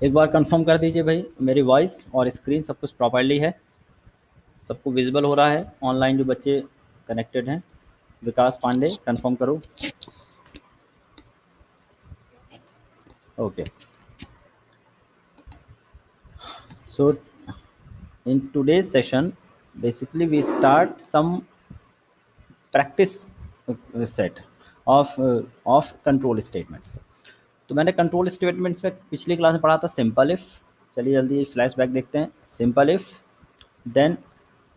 एक बार कंफर्म कर दीजिए भाई, मेरी वॉइस और स्क्रीन सब कुछ प्रॉपर्ली है, सबको विजिबल हो रहा है। ऑनलाइन जो बच्चे कनेक्टेड हैं, विकास पांडे कंफर्म करो। Okay, so in today's session basically we start some practice set of control statements. तो मैंने कंट्रोल स्टेटमेंट्स में पिछली क्लास में पढ़ा था सिंपल इफ। चलिए जल्दी फ्लैशबैक देखते हैं। Simple if, then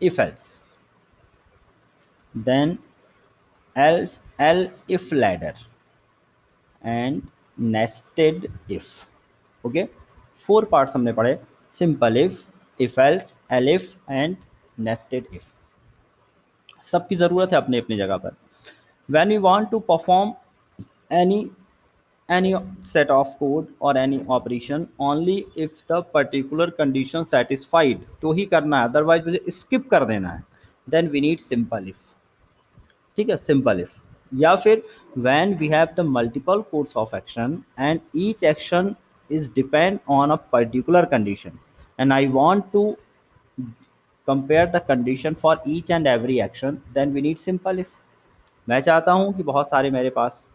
if else, then else el if ladder and nested if. Okay, 4 parts हमने पढ़े। Simple if else, el if and nested if. सबकी ज़रूरत है अपनी अपनी जगह पर। when we want to perform any any set of code or any operation only if the particular condition satisfied तो ही करना है, अदरवाइज मुझे स्किप कर देना है। Then we need simple if. ठीक है, सिंपल इफ। या फिर when we have the multiple course of action and each action is depend on a particular condition and I want to compare the condition for each and every action, then we need simple if। मैं चाहता हूं कि बहुत सारे मेरे पास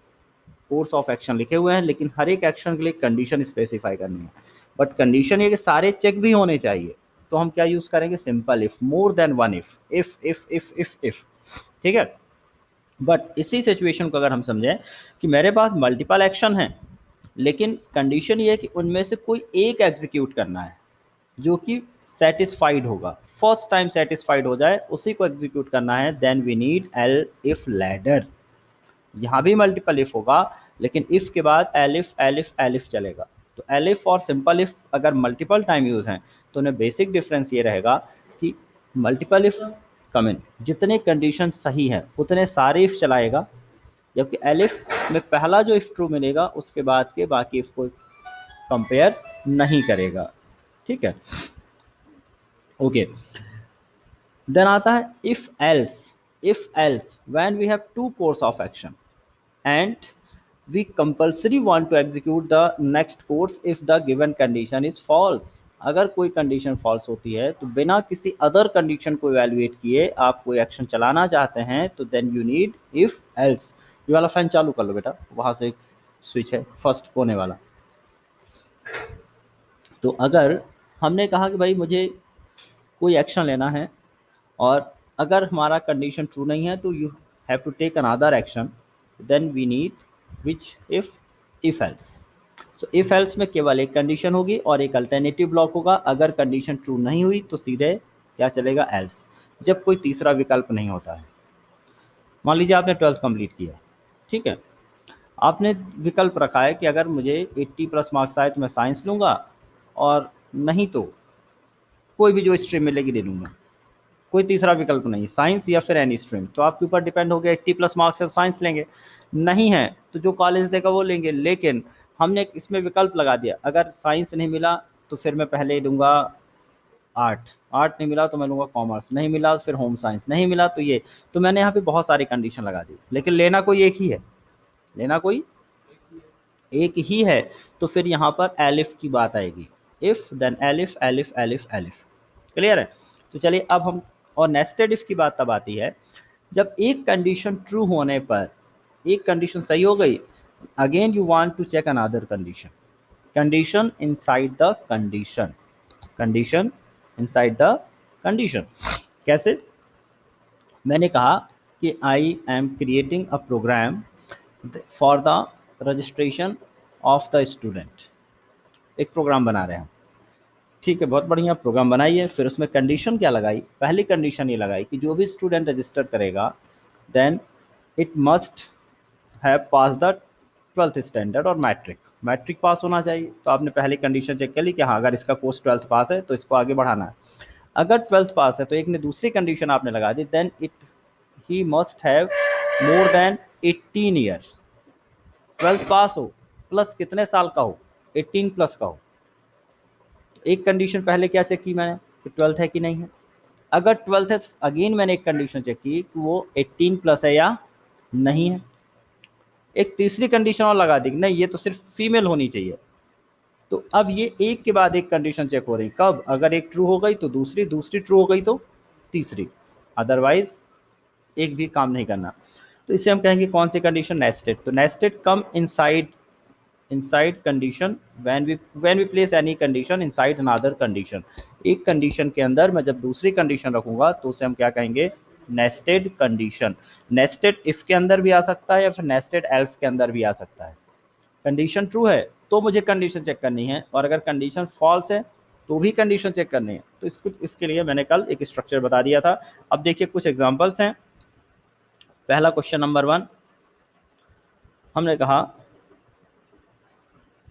course of action लिखे हुए हैं, लेकिन हर एक एक्शन के लिए कंडीशन स्पेसिफाई करनी है। बट कंडीशन ये कि सारे चेक भी होने चाहिए, तो हम क्या यूज़ करेंगे? Simple if, more than one if. ठीक है। बट इसी सिचुएशन को अगर हम समझें कि मेरे पास मल्टीपल एक्शन हैं, लेकिन कंडीशन ये है कि उनमें से कोई एक एग्जीक्यूट करना है जो कि सेटिस्फाइड होगा, फर्स्ट टाइम सेटिस्फाइड हो जाए उसी को एग्जीक्यूट करना है, then we need el if ladder. यहाँ भी मल्टीपल इफ होगा, लेकिन इफ के बाद एलिफ एलिफ एलिफ चलेगा। तो एलिफ और सिंपल इफ अगर मल्टीपल टाइम यूज हैं तो उन्हें बेसिक डिफरेंस ये रहेगा कि मल्टीपल इफ कमिन जितने कंडीशन सही हैं उतने सारे इफ चलाएगा, जबकि एलिफ में पहला जो इफ ट्रू मिलेगा उसके बाद के बाकी इफ को कंपेयर नहीं करेगा। ठीक है, ओके। देन आता है if else. If else when we have two course of action and we compulsory want to execute the next course if the given condition is false। अगर कोई कंडीशन फॉल्स होती है तो बिना किसी अदर कंडीशन को इवेलुएट किए आप कोई एक्शन चलाना चाहते हैं, तो then you need if else. ये वाला फैन चालू कर लो बेटा, वहां से एक स्विच है फर्स्ट कोने वाला। तो अगर हमने कहा कि भाई मुझे कोई एक्शन लेना है और अगर हमारा कंडीशन ट्रू नहीं है तो you have to take another action, then we need which if else. So if else में केवल एक कंडीशन होगी और एक अल्टरनेटिव ब्लॉक होगा। अगर कंडीशन ट्रू नहीं हुई तो सीधे क्या चलेगा? एल्स, जब कोई तीसरा विकल्प नहीं होता है। मान लीजिए आपने 12th कंप्लीट किया, ठीक है, आपने विकल्प रखा है कि अगर मुझे 80 प्लस मार्क्स आए तो मैं साइंस लूँगा, और नहीं तो कोई भी जो स्ट्रीम मिलेगी ले लूँगा। कोई तीसरा विकल्प नहीं, साइंस या फिर एनी स्ट्रीम। तो आपके ऊपर डिपेंड हो गया, 80 प्लस मार्क्स है तो साइंस लेंगे, नहीं है तो जो कॉलेज देगा वो लेंगे। लेकिन हमने इसमें विकल्प लगा दिया, अगर साइंस नहीं मिला तो फिर मैं पहले लूँगा आर्ट, आर्ट नहीं मिला तो मैं लूँगा कॉमर्स, नहीं मिला तो फिर होम साइंस, नहीं मिला तो ये। तो मैंने यहाँ पे बहुत सारी कंडीशन लगा दी, लेकिन लेना कोई एक ही है, लेना कोई एक ही है। तो फिर यहाँ पर एलिफ की बात आएगी, if then elif elif elif elif. Clear है? तो चलिए अब हम, और नेस्टेड इफ की बात तब आती है जब एक कंडीशन ट्रू होने पर, एक कंडीशन सही हो गई, again you want to check another condition, condition inside the condition, condition inside the condition. कैसे? मैंने कहा कि I am creating a program for the registration of the student. एक प्रोग्राम बना रहे हैं, ठीक है, बहुत बढ़िया प्रोग्राम बनाइए। फिर उसमें कंडीशन क्या लगाई? पहली कंडीशन ये लगाई कि जो भी स्टूडेंट रजिस्टर करेगा then it must have pass the 12th standard और मैट्रिक, मैट्रिक पास होना चाहिए। तो आपने पहली कंडीशन चेक कर ली कि हाँ अगर इसका कोर्स 12th पास है तो इसको आगे बढ़ाना है। अगर 12th पास है तो एक ने दूसरी कंडीशन आपने लगा दी, then it he must have more than 18 years. 12th pass हो प्लस कितने साल का हो? 18 प्लस का हो। एक कंडीशन पहले क्या चेक की मैंने कि 12th है कि नहीं है। अगर 12th है, अगेन मैंने एक कंडीशन चेक की कि वो 18 प्लस है या नहीं है। एक तीसरी कंडीशन और लगा दी कि नहीं ये तो सिर्फ फीमेल होनी चाहिए। तो अब ये एक के बाद एक कंडीशन चेक हो रही, कब? अगर एक ट्रू हो गई तो दूसरी, दूसरी ट्रू हो गई तो तीसरी, अदरवाइज एक भी काम नहीं करना। तो इसे हम कहेंगे कौन सी कंडीशन? नेस्टेड। तो nested come inside condition when we place any condition inside another condition. एक कंडीशन के अंदर मैं जब दूसरी कंडीशन रखूंगा तो उसे हम क्या कहेंगे? Nested condition. नेस्टेड इफ के अंदर भी आ सकता है या फिर नेस्टेड एल्स के अंदर भी आ सकता है। कंडीशन ट्रू है तो मुझे कंडीशन चेक करनी है, और अगर कंडीशन फॉल्स है तो भी कंडीशन चेक करनी है। तो इसके लिए मैंने कल एक स्ट्रक्चर बता दिया था। अब देखिए कुछ एग्जांपल्स हैं। पहला क्वेश्चन नंबर 1, हमने कहा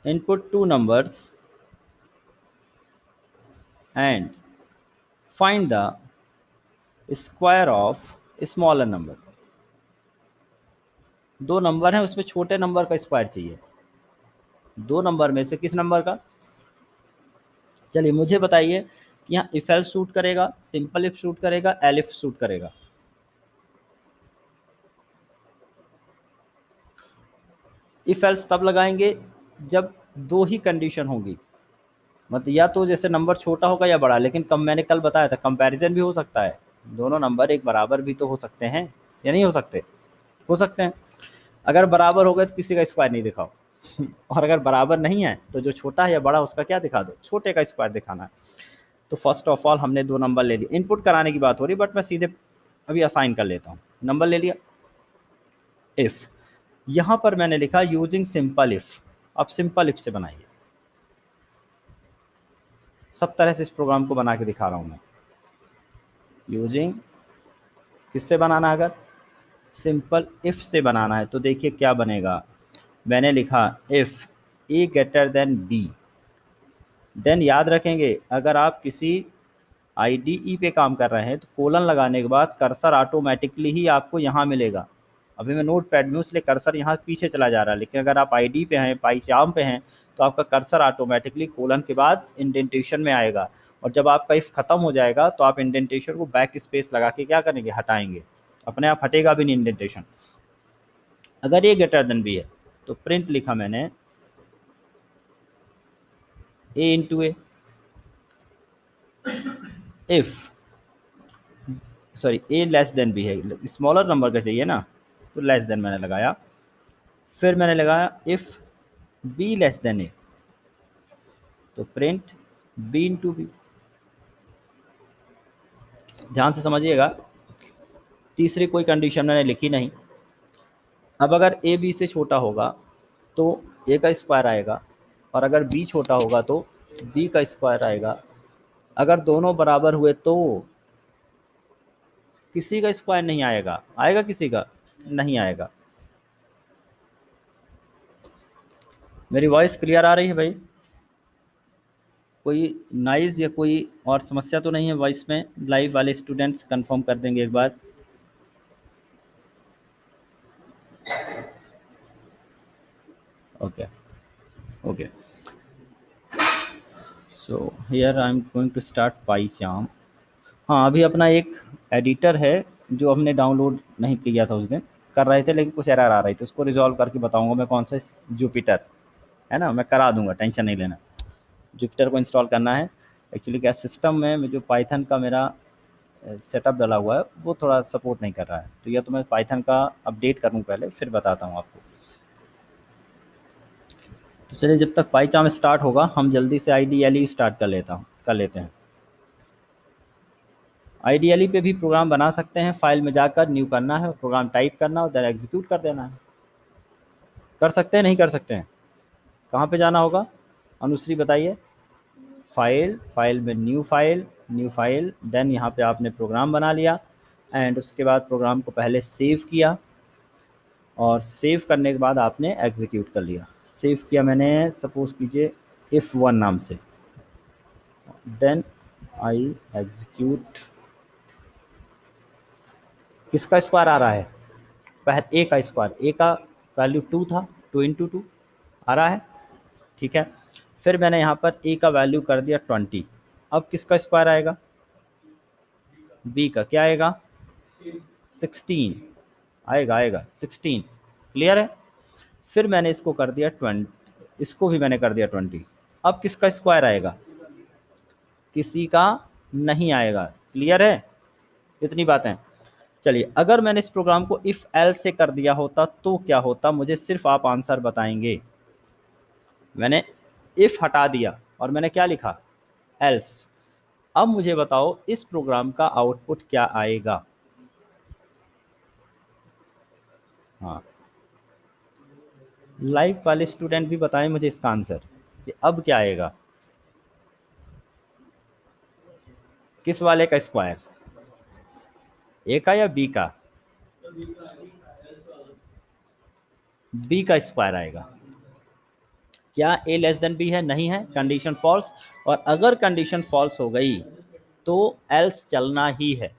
input 2 numbers and find the square of smaller number. 2 number हैं, उसमें छोटे नंबर का स्क्वायर चाहिए। 2 नंबर में से किस नंबर का? चलिए मुझे बताइए कि यहाँ इफ एल्स सूट करेगा, सिंपल इफ सूट करेगा, एलिफ सूट करेगा? इफ एल्स तब लगाएंगे जब 2 ही कंडीशन होगी, मतलब या तो जैसे नंबर छोटा होगा या बड़ा, लेकिन कम मैंने कल बताया था कंपैरिजन भी हो सकता है, दोनों नंबर एक बराबर भी तो हो सकते हैं या नहीं हो सकते? हो सकते हैं। अगर बराबर हो गए तो किसी का स्क्वायर नहीं दिखाओ और अगर बराबर नहीं है तो जो छोटा है या बड़ा उसका क्या दिखा दो? छोटे का स्क्वायर दिखाना है। तो फर्स्ट ऑफ ऑल हमने 2 नंबर ले लिए। इनपुट कराने की बात हो रही, बट मैं सीधे अभी असाइन कर लेता हूँ। नंबर ले लिया। इफ यहाँ पर मैंने लिखा यूजिंग सिंपल इफ। अब सिंपल इफ से बनाइए। सब तरह से इस प्रोग्राम को बना के दिखा रहा हूँ मैं। यूजिंग किससे बनाना है? अगर सिंपल इफ से बनाना है तो देखिए क्या बनेगा। मैंने लिखा if A greater than B, then याद रखेंगे अगर आप किसी आईडीई पे काम कर रहे हैं तो कोलन लगाने के बाद कर्सर ऑटोमेटिकली ही आपको यहाँ मिलेगा। अभी मैं नोट पैड में हूँ इसलिए कर्सर यहाँ पीछे चला जा रहा है, लेकिन अगर आप आईडी पे हैं, पाइचाम पे हैं, तो आपका कर्सर ऑटोमेटिकली कोलन के बाद इंडेंटेशन में आएगा। और जब आपका इफ खत्म हो जाएगा तो आप इंडेंटेशन को बैक स्पेस लगा के क्या करेंगे? हटाएंगे। अपने आप हटेगा भी नहीं इंडेंटेशन। अगर ये ग्रेटर देन बी है तो प्रिंट लिखा मैंने a into a. If sorry a less than b है, स्मॉलर नंबर का चाहिए ना, तो लेस देन मैंने लगाया। फिर मैंने लगाया if b less than a, तो प्रिंट बी इंटू बी। ध्यान से समझिएगा, तीसरी कोई कंडीशन मैंने लिखी नहीं। अब अगर ए बी से छोटा होगा तो ए का स्क्वायर आएगा, और अगर बी छोटा होगा तो बी का स्क्वायर आएगा। अगर दोनों बराबर हुए तो किसी का स्क्वायर नहीं आएगा। आएगा किसी का? नहीं आएगा। मेरी वॉइस क्लियर आ रही है भाई? कोई नॉइज़ या कोई और समस्या तो नहीं है वॉइस में? लाइव वाले स्टूडेंट्स कंफर्म कर देंगे एक बार। Okay okay, so here I am going to start PyCharm. हाँ, अभी अपना एक एडिटर है जो हमने डाउनलोड नहीं किया था उस दिन, कर रहे थे लेकिन कुछ एरर आ रही थी, उसको रिजॉल्व करके बताऊंगा मैं कौन सा। जुपिटर है ना, मैं करा दूंगा, टेंशन नहीं लेना। जुपिटर को इंस्टॉल करना है। एक्चुअली क्या सिस्टम में जो पाइथन का मेरा सेटअप डाला हुआ है वो थोड़ा सपोर्ट नहीं कर रहा है, तो या तो मैं पाइथन का अपडेट करूँ पहले फिर बताता हूँ आपको। तो चलिए, जब तक पाइचाम स्टार्ट होगा हम जल्दी से आईडीएलई स्टार्ट कर लेते हैं। आईडीएलई पे भी प्रोग्राम बना सकते हैं। फाइल में जाकर न्यू करना है, प्रोग्राम टाइप करना है, देन एग्जीक्यूट कर देना है। कर सकते हैं नहीं कर सकते हैं? कहाँ पे जाना होगा अनुश्री बताइए? फाइल, फाइल में न्यू फाइल, देन यहाँ पे आपने प्रोग्राम बना लिया, एंड उसके बाद प्रोग्राम को पहले सेव किया, और सेव करने के बाद आपने एग्जीक्यूट कर लिया। सेव किया मैंने, सपोज कीजिए if1 नाम से, देन आई एग्जीक्यूट। किसका स्क्वायर आ रहा है? पहले ए का स्क्वायर, ए का वैल्यू 2 था, 2 इंटू 2 आ रहा है, ठीक है। फिर मैंने यहाँ पर ए का वैल्यू कर दिया 20। अब किसका स्क्वायर आएगा? बी का। क्या आएगा? 16 आएगा 16। क्लियर है? फिर मैंने इसको कर दिया 20, इसको भी मैंने कर दिया 20। अब किसका स्क्वायर आएगा? किसी का नहीं आएगा। क्लियर है? इतनी बातें। चलिए, अगर मैंने इस प्रोग्राम को इफ एल्स से कर दिया होता तो क्या होता, मुझे सिर्फ आप आंसर बताएंगे। मैंने इफ हटा दिया और मैंने क्या लिखा? एल्स। अब मुझे बताओ इस प्रोग्राम का आउटपुट क्या आएगा? हाँ, लाइव वाले स्टूडेंट भी बताएं मुझे इसका आंसर कि अब क्या आएगा। किस वाले का स्क्वायर? ए का या बी का? बी का स्क्वायर आएगा। क्या ए लेस देन बी है? नहीं है, कंडीशन फॉल्स। और अगर कंडीशन फॉल्स हो गई तो एल्स चलना ही है।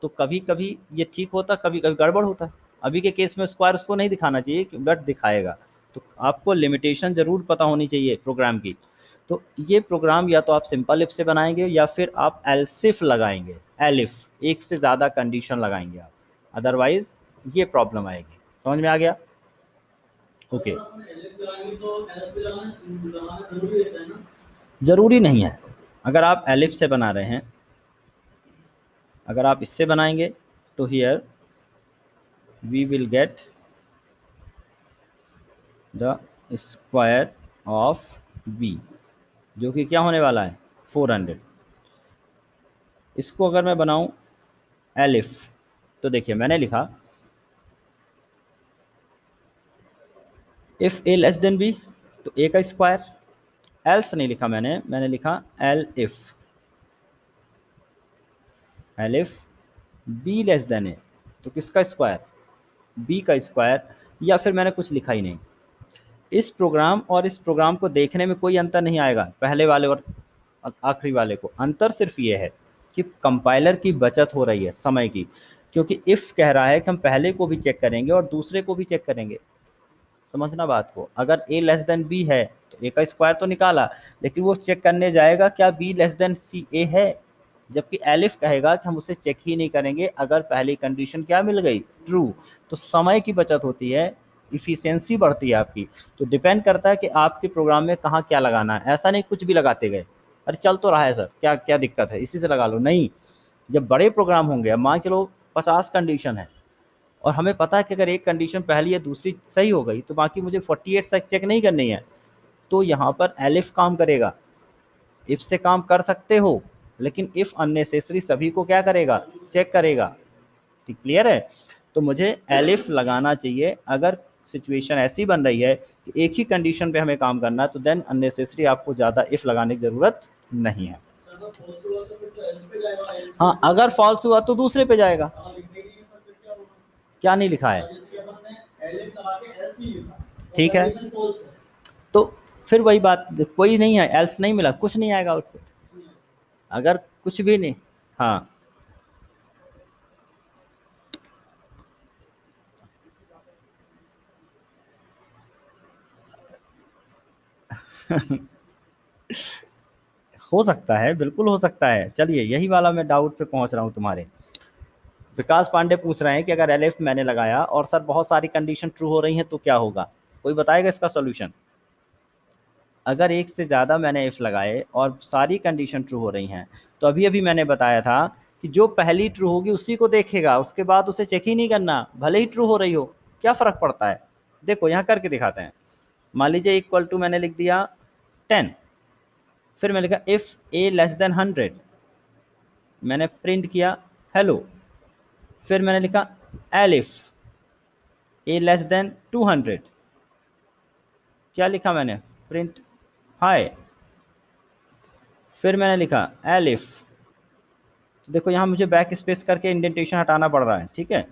तो कभी कभी ये ठीक होता, कभी कभी गड़बड़ होता है। अभी के केस में स्क्वायर उसको नहीं दिखाना चाहिए, बट दिखाएगा। तो आपको लिमिटेशन जरूर पता होनी चाहिए प्रोग्राम की। तो ये प्रोग्राम या तो आप सिंपल इफ से बनाएंगे या फिर आप एल्सिफ लगाएंगे। एलिफ, एक से ज़्यादा कंडीशन लगाएंगे आप, अदरवाइज ये प्रॉब्लम आएगी। समझ में आ गया? ओके। ज़रूरी नहीं है। अगर आप एलिफ से बना रहे हैं, अगर आप इससे बनाएंगे तो here we will get the square of B, जो कि क्या होने वाला है? 400। इसको अगर मैं बनाऊं एलिफ, तो देखिए मैंने लिखा if A less than B, तो ए का स्क्वायर। एल्स नहीं लिखा मैंने, मैंने लिखा elif b less than a, तो किसका स्क्वायर? बी का स्क्वायर। या फिर मैंने कुछ लिखा ही नहीं। इस प्रोग्राम और इस प्रोग्राम को देखने में कोई अंतर नहीं आएगा, पहले वाले और आखिरी वाले को। अंतर सिर्फ ये है कि कंपाइलर की बचत हो रही है समय की, क्योंकि इफ़ कह रहा है कि हम पहले को भी चेक करेंगे और दूसरे को भी चेक करेंगे। समझना बात को। अगर ए लेस देन बी है तो ए का स्क्वायर तो निकाला, लेकिन वो चेक करने जाएगा क्या बी लेस देन सी ए है। जबकि एलिफ कहेगा कि हम उसे चेक ही नहीं करेंगे अगर पहली कंडीशन क्या मिल गई? ट्रू। तो समय की बचत होती है, इफिशियंसी बढ़ती है आपकी। तो डिपेंड करता है कि आपके प्रोग्राम में कहाँ क्या लगाना है। ऐसा नहीं कुछ भी लगाते गए, अरे चल तो रहा है सर, क्या क्या दिक्कत है, इसी से लगा लो। नहीं, जब बड़े प्रोग्राम होंगे, अब मान चलो 50 कंडीशन है और हमें पता है कि अगर एक कंडीशन पहली या दूसरी सही हो गई तो बाकी मुझे 48 तक चेक नहीं करनी है, तो यहाँ पर एलिफ काम करेगा। इफ से काम कर सकते हो, लेकिन इफ अननेसेसरी सभी को क्या करेगा? चेक करेगा। ठीक, क्लियर है? तो मुझे एलिफ लगाना चाहिए अगर सिचुएशन ऐसी बन रही है कि एक ही कंडीशन पे हमें काम करना है, तो देन अननेसेसरी आपको ज़्यादा इफ लगाने की ज़रूरत नहीं है। हाँ, अगर फॉल्स हुआ तो दूसरे पे जाएगा। क्या नहीं लिखा है? ठीक है, तो फिर वही बात, कोई नहीं है, एल्स नहीं मिला, कुछ नहीं आएगा आउटपुट। अगर कुछ भी नहीं, हाँ हो सकता है, बिल्कुल हो सकता है। चलिए, यही वाला मैं डाउट पे पहुंच रहा हूँ तुम्हारे। विकास पांडे पूछ रहे हैं कि अगर एलिफ मैंने लगाया और सर बहुत सारी कंडीशन ट्रू हो रही हैं तो क्या होगा? कोई बताएगा इसका सॉल्यूशन? अगर एक से ज़्यादा मैंने इफ लगाए और सारी कंडीशन ट्रू हो रही हैं, तो अभी अभी मैंने बताया था कि जो पहली ट्रू होगी उसी को देखेगा, उसके बाद उसे चेक ही नहीं करना, भले ही ट्रू हो रही हो। क्या फ़र्क पड़ता है? देखो यहाँ करके दिखाते हैं। मान लीजिए इक्वल टू मैंने लिख दिया 10, फिर मैंने लिखा इफ़ ए लेस देन 100, मैंने प्रिंट किया हेलो। फिर मैंने लिखा एलिफ ए लेस देन 200, क्या लिखा मैंने? प्रिंट हाय। फिर मैंने लिखा एलिफ, तो देखो यहाँ मुझे बैक स्पेस करके इंडेंटेशन हटाना पड़ रहा है, ठीक है।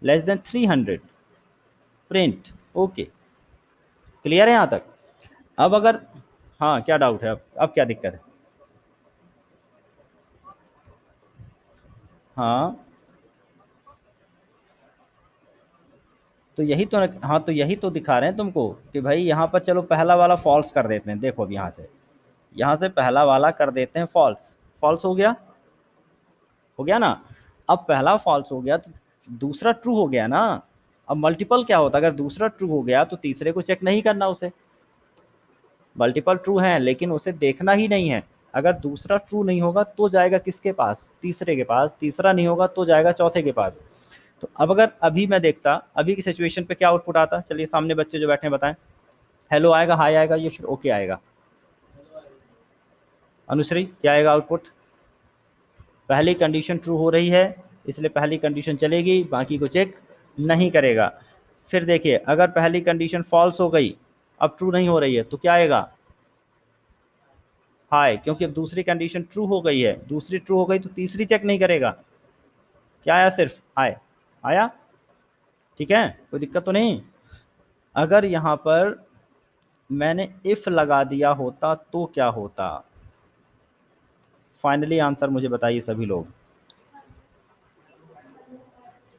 Less than 300, print okay. Clear है यहाँ तक? अब अगर, हाँ क्या डाउट है? अब क्या दिक्कत है? हाँ तो यही तो, हाँ तो यही तो दिखा रहे हैं तुमको कि भाई यहाँ पर चलो पहला वाला फॉल्स कर देते हैं। देखो अब यहाँ से पहला वाला कर देते हैं फॉल्स। फॉल्स हो गया, हो गया ना? अब पहला फॉल्स हो गया तो दूसरा ट्रू हो गया ना। अब मल्टीपल क्या होता है? अगर दूसरा ट्रू हो गया तो तीसरे को चेक नहीं करना उसे। मल्टीपल ट्रू हैं लेकिन उसे देखना ही नहीं है। अगर दूसरा ट्रू नहीं होगा तो जाएगा किसके पास, तीसरे के पास, तीसरा नहीं होगा तो जाएगा चौथे के पास। तो अब अगर अभी मैं देखता अभी की सिचुएशन पे क्या आउटपुट आता, चलिए सामने बच्चे जो बैठे हैं बताएं। हेलो आएगा, हाई आएगा, ये फिर ओके आएगा? अनुश्री क्या आएगा आउटपुट? पहली कंडीशन ट्रू हो रही है इसलिए पहली कंडीशन चलेगी, बाकी को चेक नहीं करेगा। फिर देखिए अगर पहली कंडीशन फॉल्स हो गई, अब ट्रू नहीं हो रही है, तो क्या आएगा? हाई, क्योंकि अब दूसरी कंडीशन ट्रू हो गई है, दूसरी ट्रू हो गई तो तीसरी चेक नहीं करेगा। क्या आया? सिर्फ हाई आया। ठीक है, कोई दिक्कत तो नहीं। अगर यहाँ पर मैंने इफ लगा दिया होता तो क्या होता? फाइनली आंसर मुझे बताइए सभी लोग।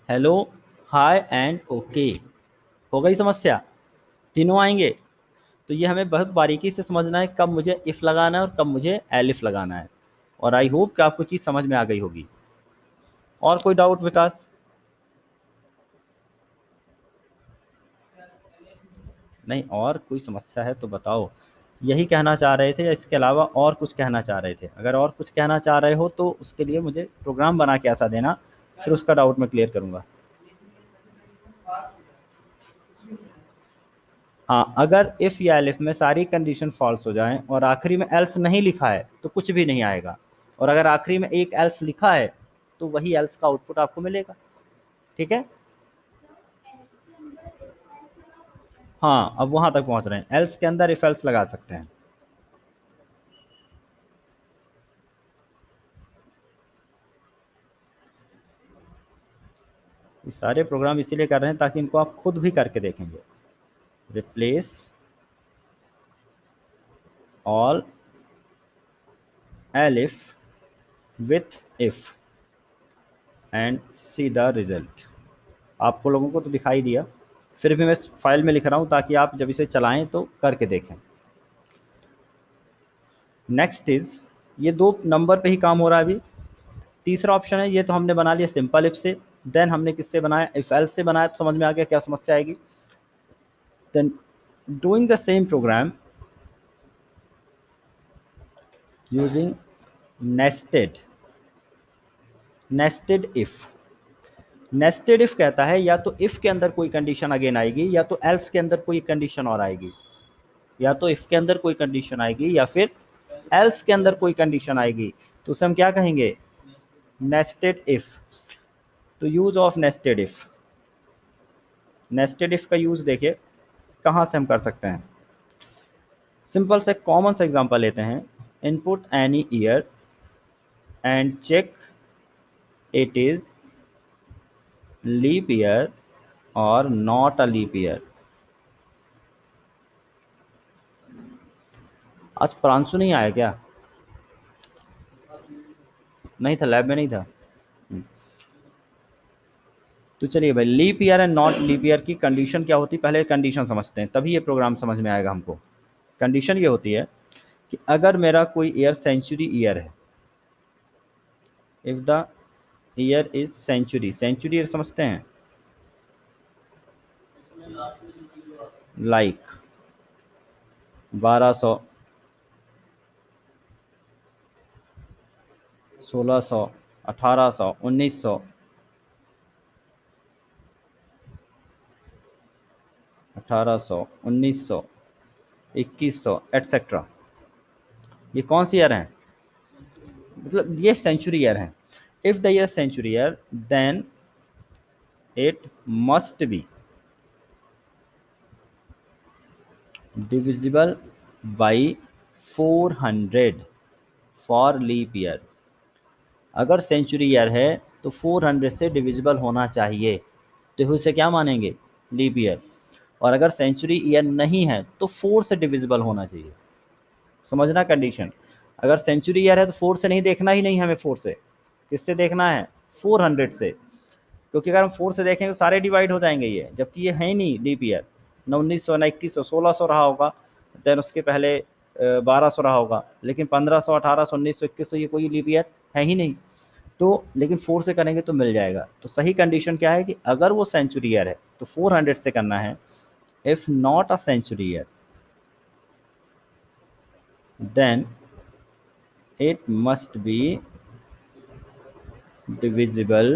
हेलो, हाई एंड ओके, हो गई समस्या? तीनों आएंगे। तो ये हमें बहुत बारीकी से समझना है कब मुझे इफ लगाना है और कब मुझे एलिफ लगाना है। और आई होप कि आपको चीज़ समझ में आ गई होगी। और कोई डाउट विकास? नहीं, और कोई समस्या है तो बताओ। यही कहना चाह रहे थे या इसके अलावा और कुछ कहना चाह रहे थे? अगर और कुछ कहना चाह रहे हो तो उसके लिए मुझे प्रोग्राम बना के ऐसा देना, फिर उसका डाउट मैं क्लियर करूँगा। हाँ, अगर इफ़ या एलिफ में सारी कंडीशन फॉल्स हो जाएं और आखिरी में एल्स नहीं लिखा है तो कुछ भी नहीं आएगा। और अगर आखिरी में एक एल्स लिखा है तो वही एल्स का आउटपुट आपको मिलेगा। ठीक है, हाँ अब वहाँ तक पहुँच रहे हैं, एल्स के अंदर इफ एल्स लगा सकते हैं। ये सारे प्रोग्राम इसीलिए कर रहे हैं ताकि इनको आप खुद भी करके देखेंगे। Replace all elif with if and see the result. आपको लोगों को तो दिखाई दिया, फिर भी मैं इस फाइल में लिख रहा हूँ ताकि आप जब इसे चलाएं तो करके देखें। नेक्स्ट इज, ये दो नंबर पे ही काम हो रहा है अभी। तीसरा ऑप्शन है, ये तो हमने बना लिया सिंपल इफ से। देन हमने किससे बनाया? इफ एल्स से बनाया। तो समझ में आ गया क्या समस्या आएगी। Then doing the same program using nested nested if. Nested if कहता है या तो इफ के अंदर कोई कंडीशन अगेन आएगी या तो एल्स के अंदर कोई कंडीशन और आएगी। या तो इफ के अंदर कोई कंडीशन आएगी या फिर एल्स के अंदर कोई कंडीशन आएगी। तो उसे हम क्या कहेंगे? Nested if. तो use of nested if, nested if का यूज देखिए कहाँ से हम कर सकते हैं। सिंपल से कॉमन सा एग्जांपल लेते हैं। Input any year and check it is leap year or not a leap year. आज प्रांशु नहीं आया क्या? नहीं था, लैब में नहीं था। तो चलिए भाई, leap year and not leap year की कंडीशन क्या होती है, पहले कंडीशन समझते हैं तभी ये प्रोग्राम समझ में आएगा हमको। कंडीशन ये होती है कि अगर मेरा कोई ईयर सेंचुरी ईयर है, if the year is century, century year समझते हैं? Like 1200, 1600, 1800, 1900, 1800, 1900, 2100 etcetera. ये कौन सी ईयर हैं? मतलब ये सेंचुरी ईयर हैं। If the year century year then it must be divisible by 400 for leap year. अगर सेंचुरी ईयर है तो 400 से डिविजिबल होना चाहिए, तो उसे क्या मानेंगे? Leap year. और अगर सेंचुरी ईयर नहीं है तो 4 से डिविजिबल होना चाहिए। समझना कंडीशन। अगर सेंचुरी ईयर है तो 4 से नहीं देखना ही नहीं हमें, 4 से किससे देखना है? 400 से। क्योंकि अगर हम 4 से देखेंगे तो सारे डिवाइड हो जाएंगे ये, जबकि ये है ही नहीं लीप ईयर। न 1900, न 2100, 1600 रहा होगा, देन उसके पहले 1200 रहा होगा, लेकिन 1500, 1800, 1900, 2100 ये कोई लीप ईयर है ही नहीं। तो लेकिन 4 से करेंगे तो मिल जाएगा। तो सही कंडीशन क्या है कि अगर वो सेंचुरी ईयर है तो 400 से करना है। If not a century year, then it must be divisible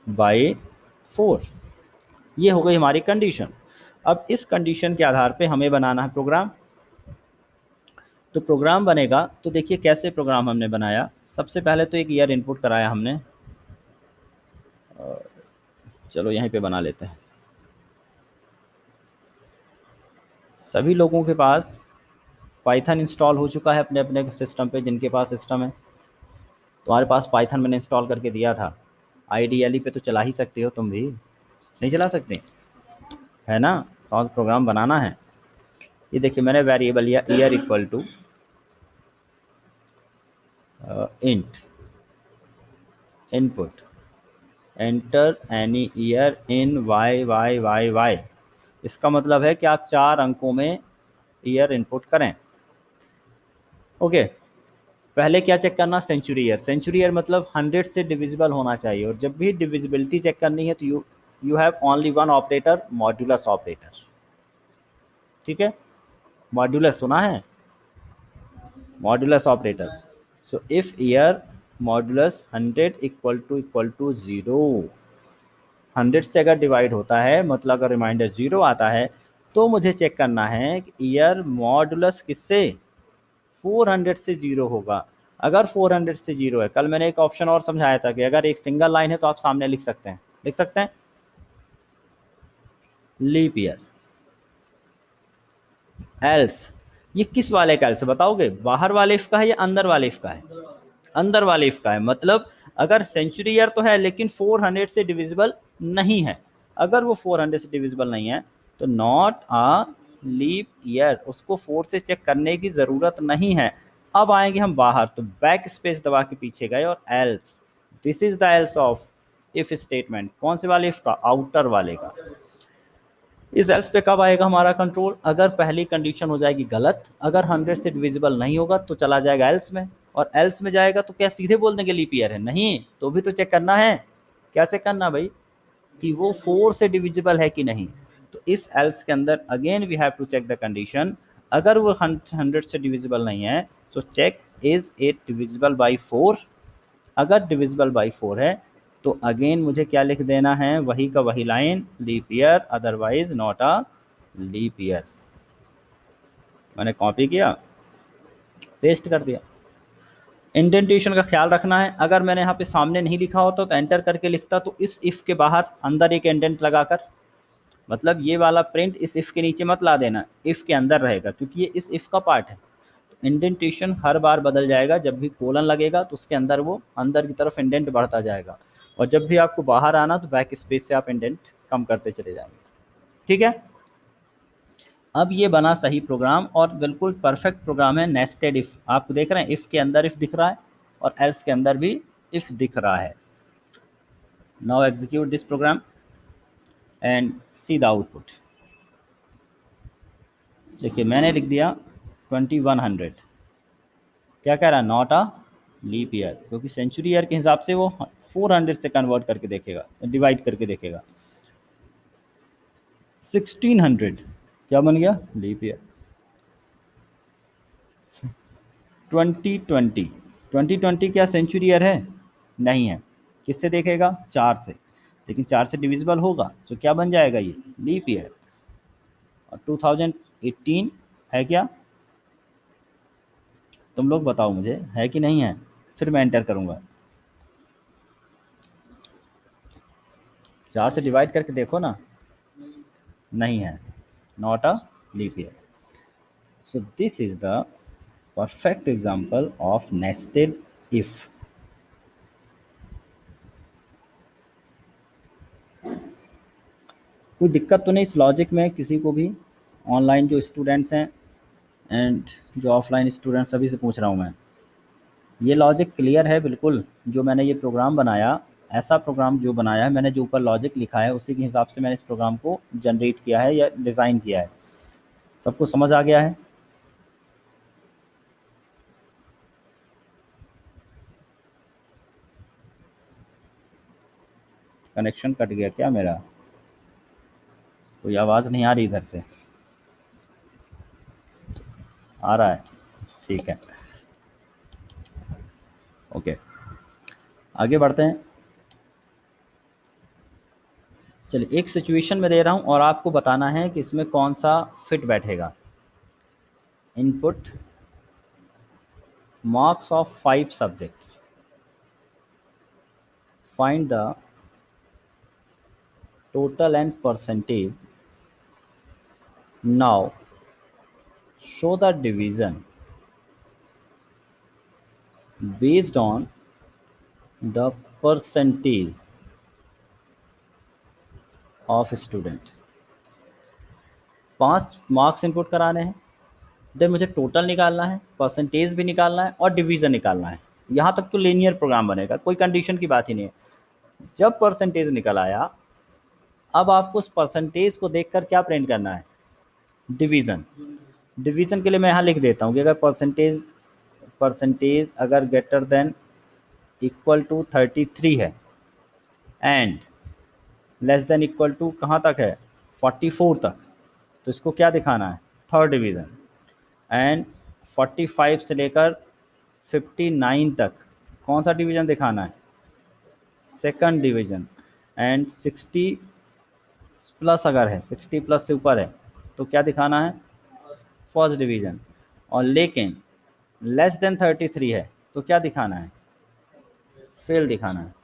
by 4। ये हो गई हमारी कंडीशन। अब इस कंडीशन के आधार पे हमें बनाना है प्रोग्राम। तो प्रोग्राम बनेगा, तो देखिए कैसे प्रोग्राम हमने बनाया। सबसे पहले तो एक ईयर इनपुट कराया हमने, चलो यहीं पे बना लेते हैं। सभी लोगों के पास पाइथन इंस्टॉल हो चुका है अपने अपने सिस्टम पे, जिनके पास सिस्टम है। तुम्हारे पास पाइथन मैंने इंस्टॉल करके दिया था, आईडीएलई पे तो चला ही सकते हो तुम भी, नहीं चला सकते है ना? और प्रोग्राम बनाना है। ये देखिए मैंने वेरिएबल या year equal to int input enter any year in Y Y Y Y. इसका मतलब है कि आप 4 अंकों में ईयर इनपुट करें। ओके, पहले क्या चेक करना? Century year. सेंचुरी ईयर मतलब 100 से डिविजिबल होना चाहिए। और जब भी डिविजिबिलिटी चेक करनी है तो you have only one operator, modulus operator. ठीक है, मॉड्यूलस सुना है? Modulus operator. So if year modulus 100 equal to 0, 100 से अगर डिवाइड होता है मतलब अगर रिमाइंडर 0 आता है तो मुझे चेक करना है कि ईयर मॉड्यूलस किससे 400 से 0 होगा। अगर 400 से 0 है, कल मैंने एक ऑप्शन और समझाया था कि अगर एक सिंगल लाइन है तो आप सामने लिख सकते हैं, लिख सकते हैं लीप ईयर। एल्स, ये किस वाले का एल्स बताओगे? बाहर वाले इफ का है या अंदर वाले इफ का है? अंदर वाले इफ का है। मतलब अगर सेंचुरी ईयर तो है लेकिन 400 से डिविजिबल नहीं है, अगर वो 400 से डिविजिबल नहीं है तो नॉट अ लीप ईयर, उसको 4 से चेक करने की ज़रूरत नहीं है। अब आएंगे हम बाहर, तो बैक स्पेस दबा के पीछे गए और else, this is the L's of if statement. कौन से वाले इफ का? आउटर वाले का। इस एल्स पे कब आएगा हमारा कंट्रोल? अगर पहली कंडीशन हो जाएगी गलत, अगर 100 से डिविजिबल नहीं होगा तो चला जाएगा एल्स में, और एल्स में जाएगा तो क्या सीधे बोल देंगे लीप ईयर है? नहीं, तो भी तो चेक करना है। क्या चेक करना भाई? कि वो 4 से डिविजिबल है कि नहीं। तो इस एल्स के अंदर again we have to check the condition. अगर वो 100 से डिविजिबल नहीं है तो check is it divisible by 4। अगर डिविजिबल बाई 4 है तो अगेन मुझे क्या लिख देना है? वही का वही line, leap year otherwise not a leap year. मैंने कॉपी किया, पेस्ट कर दिया। इंडेंटेशन का ख्याल रखना है। अगर मैंने यहाँ पे सामने नहीं लिखा होता तो एंटर करके लिखता, तो इस इफ़ के बाहर अंदर एक इंडेंट लगाकर, मतलब ये वाला प्रिंट इस इफ़ के नीचे मत ला देना, इफ़ के अंदर रहेगा क्योंकि ये इस इफ़ का पार्ट है। इंडेंटेशन हर बार बदल जाएगा, जब भी कोलन लगेगा तो उसके अंदर वो अंदर की तरफ इंडेंट बढ़ता जाएगा, और जब भी आपको बाहर आना तो बैक स्पेस से आप इंडेंट कम करते चले जाएंगे। ठीक है, अब ये बना सही प्रोग्राम और बिल्कुल परफेक्ट प्रोग्राम है। नेस्टेड इफ़, आप देख रहे हैं इफ़ के अंदर इफ़ दिख रहा है और एल्स के अंदर भी इफ़ दिख रहा है। Now execute this program and see the output. देखिए मैंने लिख दिया 2100, क्या कह रहा है? नॉट अ लीप ईयर, क्योंकि सेंचुरी ईयर के हिसाब से वो 400 से कन्वर्ट करके देखेगा, डिवाइड करके देखेगा। 1600 क्या बन गया? Leap year. 2020, 2020 क्या सेंचुरी ईयर है? नहीं है। किससे देखेगा? 4 से, लेकिन 4 से डिविजिबल होगा तो क्या बन जाएगा? ये लीप ईयर। और 2018 है क्या? तुम लोग बताओ मुझे, है कि नहीं है? फिर मैं एंटर करूँगा। 4 से डिवाइड करके देखो ना, नहीं है, not a leap year. So this is the perfect example of nested if. कोई दिक्कत तो नहीं इस लॉजिक में किसी को भी? ऑनलाइन जो स्टूडेंट्स हैं एंड जो ऑफलाइन स्टूडेंट्स, सभी से पूछ रहा हूँ मैं, ये लॉजिक क्लियर है बिल्कुल? जो मैंने ये प्रोग्राम बनाया, ऐसा प्रोग्राम जो बनाया है मैंने, जो ऊपर लॉजिक लिखा है उसी के हिसाब से मैंने इस प्रोग्राम को जनरेट किया है या डिज़ाइन किया है। सबको समझ आ गया है? कनेक्शन कट गया क्या मेरा? कोई आवाज़ नहीं आ रही इधर से? आ रहा है? ठीक है, ओके, आगे बढ़ते हैं। चलिए, एक सिचुएशन में दे रहा हूँ और आपको बताना है कि इसमें कौन सा फिट बैठेगा। Input marks of 5 subjects, find the total and percentage. Now show the division based on the percentage of student। 5 marks input कराने हैं, देन मुझे टोटल निकालना है, परसेंटेज भी निकालना है और डिवीज़न निकालना है। यहाँ तक तो लीनियर प्रोग्राम बनेगा, कोई कंडीशन की बात ही नहीं है। जब परसेंटेज निकल आया, अब आपको उस परसेंटेज को देखकर क्या प्रिंट करना है, डिवीज़न। डिवीज़न के लिए मैं यहाँ लिख देता हूँ कि अगर परसेंटेज अगर ग्रेटर देन इक्वल टू 33 है and less than equal to कहाँ तक है, 44 तक, तो इसको क्या दिखाना है, थर्ड डिवीज़न। एंड 45 से लेकर 59 तक कौन सा डिवीज़न दिखाना है, सेकंड डिवीज़न। एंड 60 प्लस अगर है, 60 प्लस से ऊपर है तो क्या दिखाना है, फर्स्ट डिवीज़न। और लेकिन लेस देन 33 है तो क्या दिखाना है, फेल दिखाना है।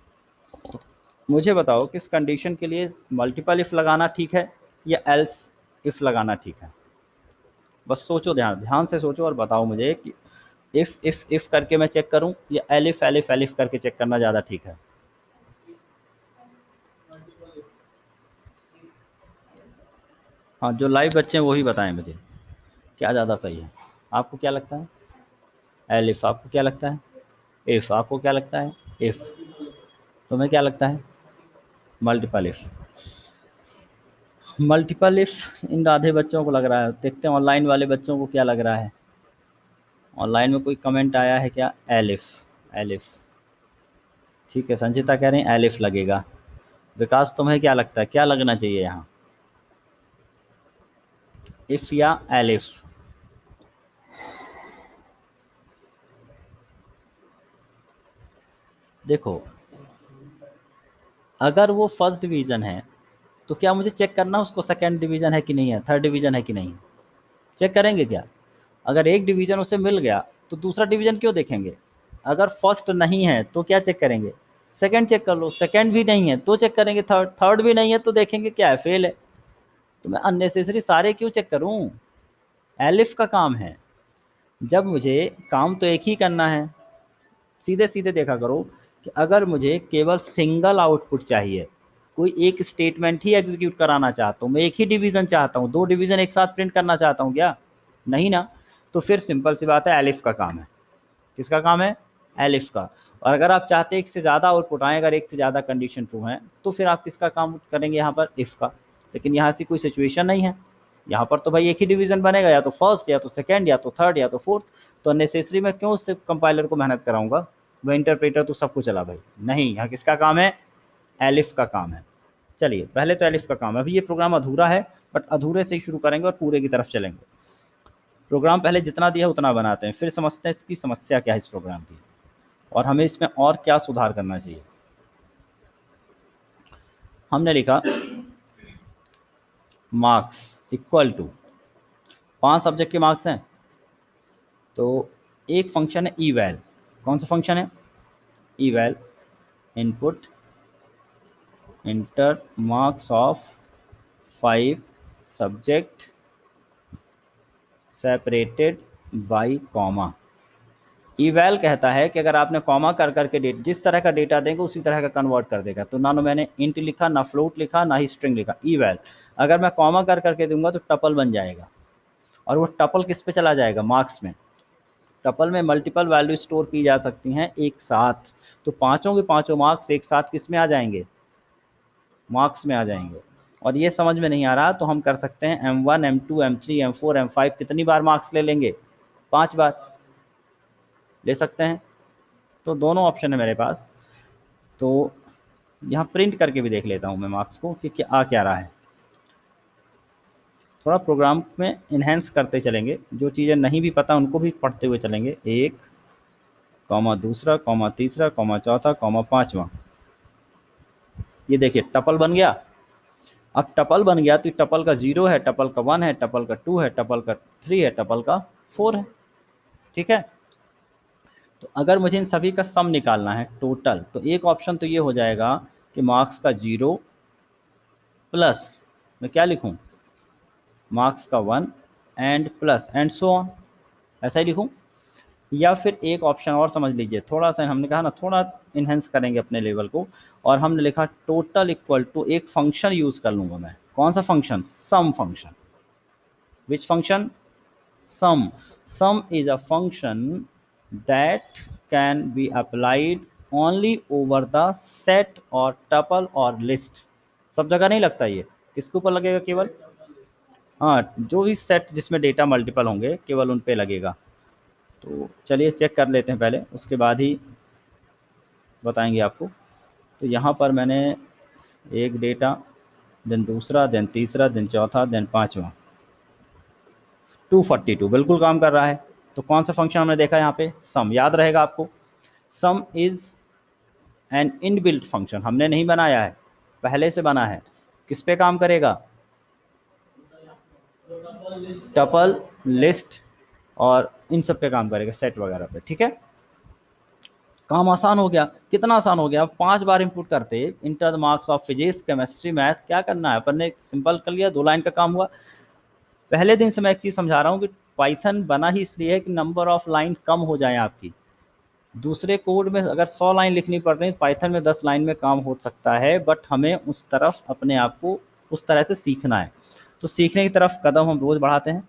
तो मुझे बताओ किस कंडीशन के लिए मल्टीपल इफ़ लगाना ठीक है या एल्स इफ़ लगाना ठीक है। बस सोचो, ध्यान से सोचो और बताओ मुझे कि इफ़ करके मैं चेक करूं या एलिफ करके चेक करना ज़्यादा ठीक है। हाँ, जो लाइव बच्चे हैं वही बताएं मुझे क्या ज़्यादा सही है। आपको क्या लगता है, एलिफ, आपको क्या लगता है इफ़, आपको क्या लगता है इफ़, तुम्हें क्या लगता है multiple if. Multiple if in आधे बच्चों को लग रहा है, देखते हैं ऑनलाइन वाले बच्चों को क्या लग रहा है। ऑनलाइन में कोई कमेंट आया है क्या, एलिफ, एलिफ, ठीक है। संचिता कह रही हैं एलिफ लगेगा। विकास तुम्हें क्या लगता है, क्या लगना चाहिए यहाँ, इफ़ या एलिफ। देखो, अगर वो फर्स्ट डिवीज़न है तो क्या मुझे चेक करना उसको सेकंड डिवीज़न है कि नहीं है, थर्ड डिवीज़न है कि नहीं, चेक करेंगे क्या। अगर एक डिवीज़न उसे मिल गया तो दूसरा डिवीज़न क्यों देखेंगे। अगर फर्स्ट नहीं है तो क्या चेक करेंगे, सेकंड चेक कर लो। सेकंड भी नहीं है तो चेक करेंगे थर्ड, थर्ड भी नहीं है तो देखेंगे क्या है, फेल है। तो मैं अननेसेसरी सारे क्यों चेक करूं, एलिफ का काम है। जब मुझे काम तो एक ही करना है, सीधे सीधे देखा करो कि अगर मुझे केवल सिंगल आउटपुट चाहिए, कोई एक स्टेटमेंट ही एग्जीक्यूट कराना चाहता हूँ, मैं एक ही डिवीज़न चाहता हूँ, दो डिवीज़न एक साथ प्रिंट करना चाहता हूँ क्या, नहीं ना। तो फिर सिंपल सी बात है, एलिफ का काम है। किसका काम है, एलिफ का। और अगर आप चाहते हैं एक से ज़्यादा आउटपुट आए, अगर एक से ज़्यादा कंडीशन ट्रू है तो फिर आप किसका काम करेंगे यहाँ पर, इफ़ का। लेकिन यहाँ से कोई सिचुएशन नहीं है, यहाँ पर तो भाई एक ही डिवीज़न बनेगा, या तो फर्स्ट या तो सेकंड या तो थर्ड या तो फोर्थ। तो नेसेसरी मैं क्यों उससे कंपाइलर को मेहनत कराऊंगा, वह इंटरप्रेटर तो सबको चला भाई, नहीं, यहाँ किसका काम है, एलिफ का काम है। चलिए, पहले तो एलिफ का काम है। अभी ये प्रोग्राम अधूरा है, बट अधूरे से ही शुरू करेंगे और पूरे की तरफ चलेंगे। प्रोग्राम पहले जितना दिया उतना बनाते हैं, फिर समझते हैं इसकी समस्या क्या है इस प्रोग्राम की और हमें इसमें और क्या सुधार करना चाहिए। हमने लिखा मार्क्स इक्वल टू 5 सब्जेक्ट के मार्क्स हैं, तो एक फंक्शन है eval। कौन सा फंक्शन है, eval input inter marks of 5 subject separated by comma. eval कहता है कि अगर आपने कॉमा कर करके जिस तरह का डेटा देंगे उसी तरह का कन्वर्ट कर देगा। तो ना मैंने इंट लिखा, ना फ्लोट लिखा, ना ही स्ट्रिंग लिखा, eval। अगर मैं कॉमा कर करके दूंगा तो टपल बन जाएगा, और वो टपल किस पे चला जाएगा, मार्क्स में। टपल में मल्टीपल वैल्यू स्टोर की जा सकती हैं एक साथ, तो पांचों के पांचों मार्क्स एक साथ किस में आ जाएंगे, मार्क्स में आ जाएंगे। और ये समझ में नहीं आ रहा तो हम कर सकते हैं M1 M2 M3 M4 M5 कितनी बार मार्क्स ले लेंगे, 5 बार ले सकते हैं। तो दोनों ऑप्शन है मेरे पास। तो यहाँ प्रिंट करके भी देख लेता हूँ मैं मार्क्स को कि क्या आ क्या रहा है। थोड़ा प्रोग्राम में इन्हेंस करते चलेंगे, जो चीज़ें नहीं भी पता उनको भी पढ़ते हुए चलेंगे। एक कॉमा दूसरा कॉमा तीसरा कॉमा चौथा कॉमा पांचवा। ये देखिए टपल बन गया। अब टपल बन गया तो टपल का 0 है, टपल का 1 है, टपल का 2 है, टपल का 3 है, टपल का 4 है। ठीक है। तो अगर मुझे इन सभी का सम निकालना है टोटल, तो एक ऑप्शन तो ये हो जाएगा कि मार्क्स का 0 प्लस मैं क्या लिखूं, मार्क्स का 1 and plus and so on, ऐसा ही लिखूं। या फिर एक ऑप्शन और समझ लीजिए, थोड़ा सा हमने कहा ना थोड़ा इन्हेंस करेंगे अपने लेवल को, और हमने लिखा टोटल इक्वल टू एक फंक्शन यूज कर लूंगा मैं। कौन सा function? Sum function. Which function? Sum. Sum is a function that can be applied only over the set or tuple or list. सब जगह नहीं लगता ये, किसके ऊपर लगेगा? केवल हाँ, जो भी सेट जिसमें डेटा मल्टीपल होंगे केवल उन पे लगेगा। तो चलिए चेक कर लेते हैं पहले, उसके बाद ही बताएंगे आपको। तो यहाँ पर मैंने एक डेटा, देन दूसरा, देन तीसरा, देन चौथा, देन पांचवा। 242 बिल्कुल काम कर रहा है। तो कौन सा फंक्शन हमने देखा यहाँ पे? सम। याद रहेगा आपको, सम इज एन इनबिल्ट फंक्शन, हमने नहीं बनाया है, पहले से बना है। किस पे काम करेगा? टपल, लिस्ट और इन सब पे काम करेगा, सेट वगैरह पे। ठीक है, काम आसान हो गया। कितना आसान हो गया? 5 बार इनपुट करते, enter the marks of physics chemistry math, क्या करना है अपन ने? सिंपल कर लिया, 2 लाइन का काम हुआ। पहले दिन से मैं एक चीज़ समझा रहा हूँ कि पाइथन बना ही इसलिए है कि नंबर ऑफ लाइन कम हो जाए आपकी। दूसरे कोड में अगर 100 लाइन लिखनी पड़ रही है, पाइथन में 10 लाइन में काम हो सकता है, बट हमें उस तरफ अपने आप को उस तरह से सीखना है। तो सीखने की तरफ कदम हम रोज़ बढ़ाते हैं।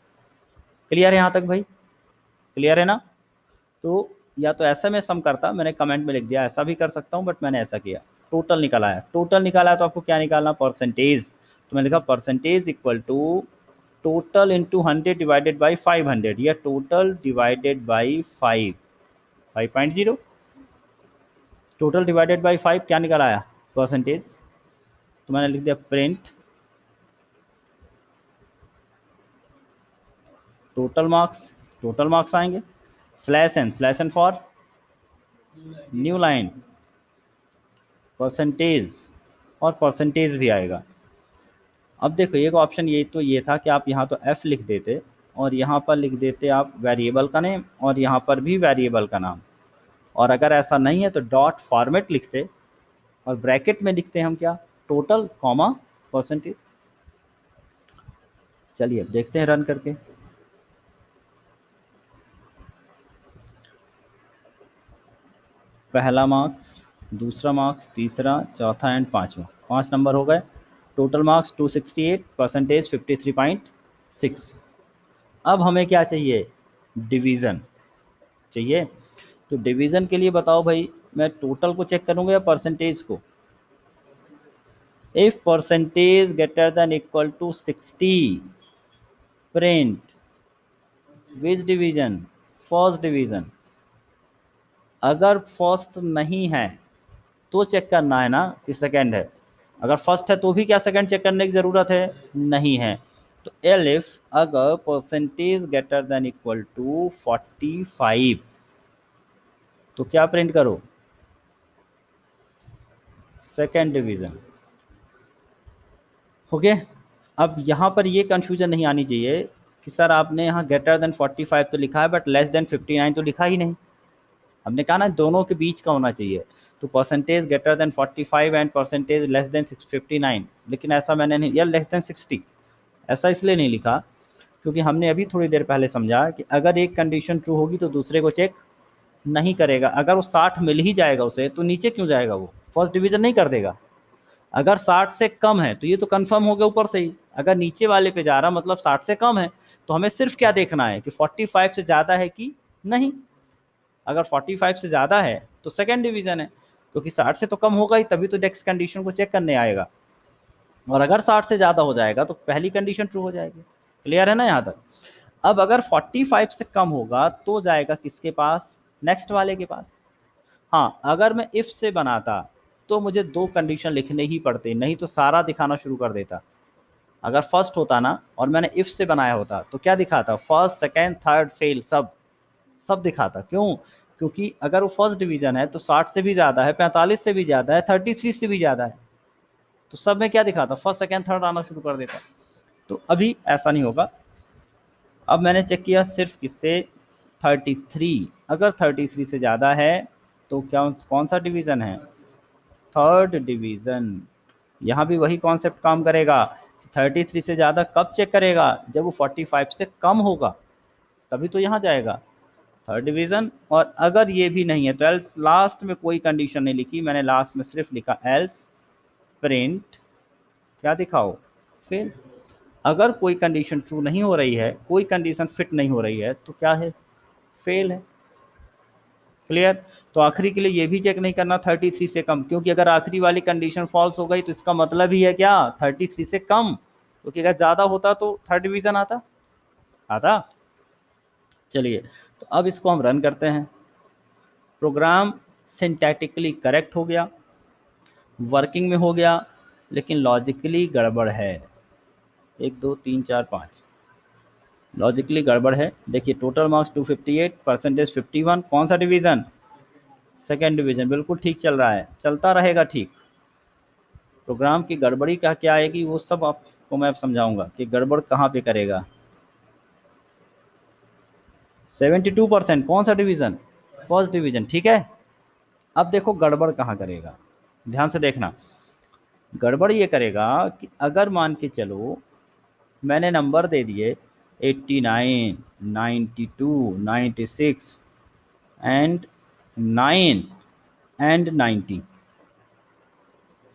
क्लियर है यहाँ तक भाई? क्लियर है ना? तो या तो ऐसा मैं सम करता, मैंने कमेंट में लिख दिया, ऐसा भी कर सकता हूँ, बट मैंने ऐसा किया। टोटल निकाला है, टोटल निकाला है तो आपको क्या निकालना? परसेंटेज। तो मैंने लिखा percentage equal to total into 100 divided by 500, या total divided by 5.0। Total divided by 5 क्या निकल आया? परसेंटेज। तो मैंने लिख दिया print total marks. Total marks आएंगे, slash n for new line percentage, और परसेंटेज भी आएगा। अब देखो एक ऑप्शन ये तो ये था कि आप यहाँ तो f लिख देते और यहाँ पर लिख देते आप वेरिएबल का नेम, और यहाँ पर भी वेरिएबल का नाम। और अगर ऐसा नहीं है तो डॉट फॉर्मेट लिखते और ब्रैकेट में लिखते हम क्या? Total comma percentage. चलिए अब देखते हैं रन करके। पहला मार्क्स, दूसरा मार्क्स, तीसरा, चौथा एंड पांचवा, 5 नंबर हो गए। Total marks 268, percentage 53.6। अब हमें क्या चाहिए? डिवीज़न चाहिए। तो डिवीज़न के लिए बताओ भाई, मैं टोटल को चेक करूँगा या परसेंटेज को? If percentage greater than equal to 60, print which division? First division. अगर फर्स्ट नहीं है तो चेक करना है ना कि सेकंड है। अगर फर्स्ट है तो भी क्या सेकंड चेक करने की ज़रूरत है? नहीं है। तो एलिफ अगर percentage greater than equal to 45, तो क्या प्रिंट करो? Second division. ओके। अब यहाँ पर ये कन्फ्यूजन नहीं आनी चाहिए कि सर आपने यहाँ ग्रेटर देन 45 तो लिखा है बट लेस देन 59 तो लिखा ही नहीं। हमने कहा ना दोनों के बीच का होना चाहिए। तो percentage greater then 45 and percentage less than 59, लेकिन ऐसा मैंने नहीं, या लेस देन 60, ऐसा इसलिए नहीं लिखा क्योंकि हमने अभी थोड़ी देर पहले समझा कि अगर एक कंडीशन ट्रू होगी तो दूसरे को चेक नहीं करेगा। अगर वो 60 मिल ही जाएगा उसे तो नीचे क्यों जाएगा? वो फर्स्ट डिवीज़न नहीं कर देगा। अगर 60 से कम है तो ये तो कंफर्म हो गया ऊपर से ही। अगर नीचे वाले पे जा रहा मतलब 60 से कम है, तो हमें सिर्फ क्या देखना है कि 45 से ज़्यादा है कि नहीं। अगर 45 से ज़्यादा है तो सेकेंड डिवीज़न है, क्योंकि 60 से तो कम होगा ही, तभी तो नेक्स्ट कंडीशन को चेक करने आएगा। और अगर 60 से ज़्यादा हो जाएगा तो पहली कंडीशन ट्रू हो जाएगी। क्लियर है ना यहाँ तक? अब अगर 45 से कम होगा तो जाएगा किसके पास? नेक्स्ट वाले के पास। हाँ, अगर मैं इफ़ से बनाता तो मुझे 2 कंडीशन लिखने ही पड़ते, नहीं तो सारा दिखाना शुरू कर देता। अगर फर्स्ट होता ना और मैंने इफ से बनाया होता तो क्या दिखाता, फर्स्ट सेकेंड थर्ड फेल, सब सब दिखाता। क्यों? क्योंकि अगर वो फर्स्ट डिवीजन है तो 60 से भी ज़्यादा है, 45 से भी ज़्यादा है, 33 से भी ज़्यादा है, तो सब में क्या दिखाता, फर्स्ट सेकेंड थर्ड आना शुरू कर देता। तो अभी ऐसा नहीं होगा। अब मैंने चेक किया सिर्फ किससे, 33। अगर 33 से ज़्यादा है तो क्या, कौन सा डिवीज़न है, थर्ड डिवीज़न। यहाँ भी वही कॉन्सेप्ट काम करेगा। 33 से ज़्यादा कब चेक करेगा, जब वो 45 से कम होगा, तभी तो यहाँ जाएगा थर्ड डिवीज़न। और अगर ये भी नहीं है तो एल्स, लास्ट में कोई कंडीशन नहीं लिखी मैंने, लास्ट में सिर्फ लिखा एल्स प्रिंट क्या दिखाओ, फेल। अगर कोई कंडीशन ट्रू नहीं हो रही है, कोई कंडीशन फिट नहीं हो रही है, तो क्या है, फेल है। क्लियर? तो आखिरी के लिए ये भी चेक नहीं करना 33 से कम, क्योंकि अगर आखिरी वाली कंडीशन फॉल्स हो गई तो इसका मतलब ही है क्या, 33 से कम। क्योंकि अगर ज़्यादा होता तो थर्ड डिवीज़न आता आता। चलिए, तो अब इसको हम रन करते हैं। प्रोग्राम सिंटैटिकली करेक्ट हो गया, वर्किंग में हो गया, लेकिन लॉजिकली गड़बड़ है। 1 2 3 4 5 लॉजिकली गड़बड़ है। देखिए टोटल मार्क्स 258, परसेंटेज 51, कौन सा डिवीज़न, सेकेंड डिवीज़न। बिल्कुल ठीक चल रहा है, चलता रहेगा ठीक। प्रोग्राम की गड़बड़ी का क्या आएगी वो सब आपको मैं अब समझाऊंगा कि गड़बड़ कहाँ पे करेगा। 72%, कौन सा डिवीज़न, फर्स्ट डिवीज़न, ठीक है। अब देखो गड़बड़ कहाँ करेगा, ध्यान से देखना। गड़बड़ ये करेगा कि अगर मान के चलो मैंने नंबर दे दिए 89, 92, 96 एंड 9 एंड 90।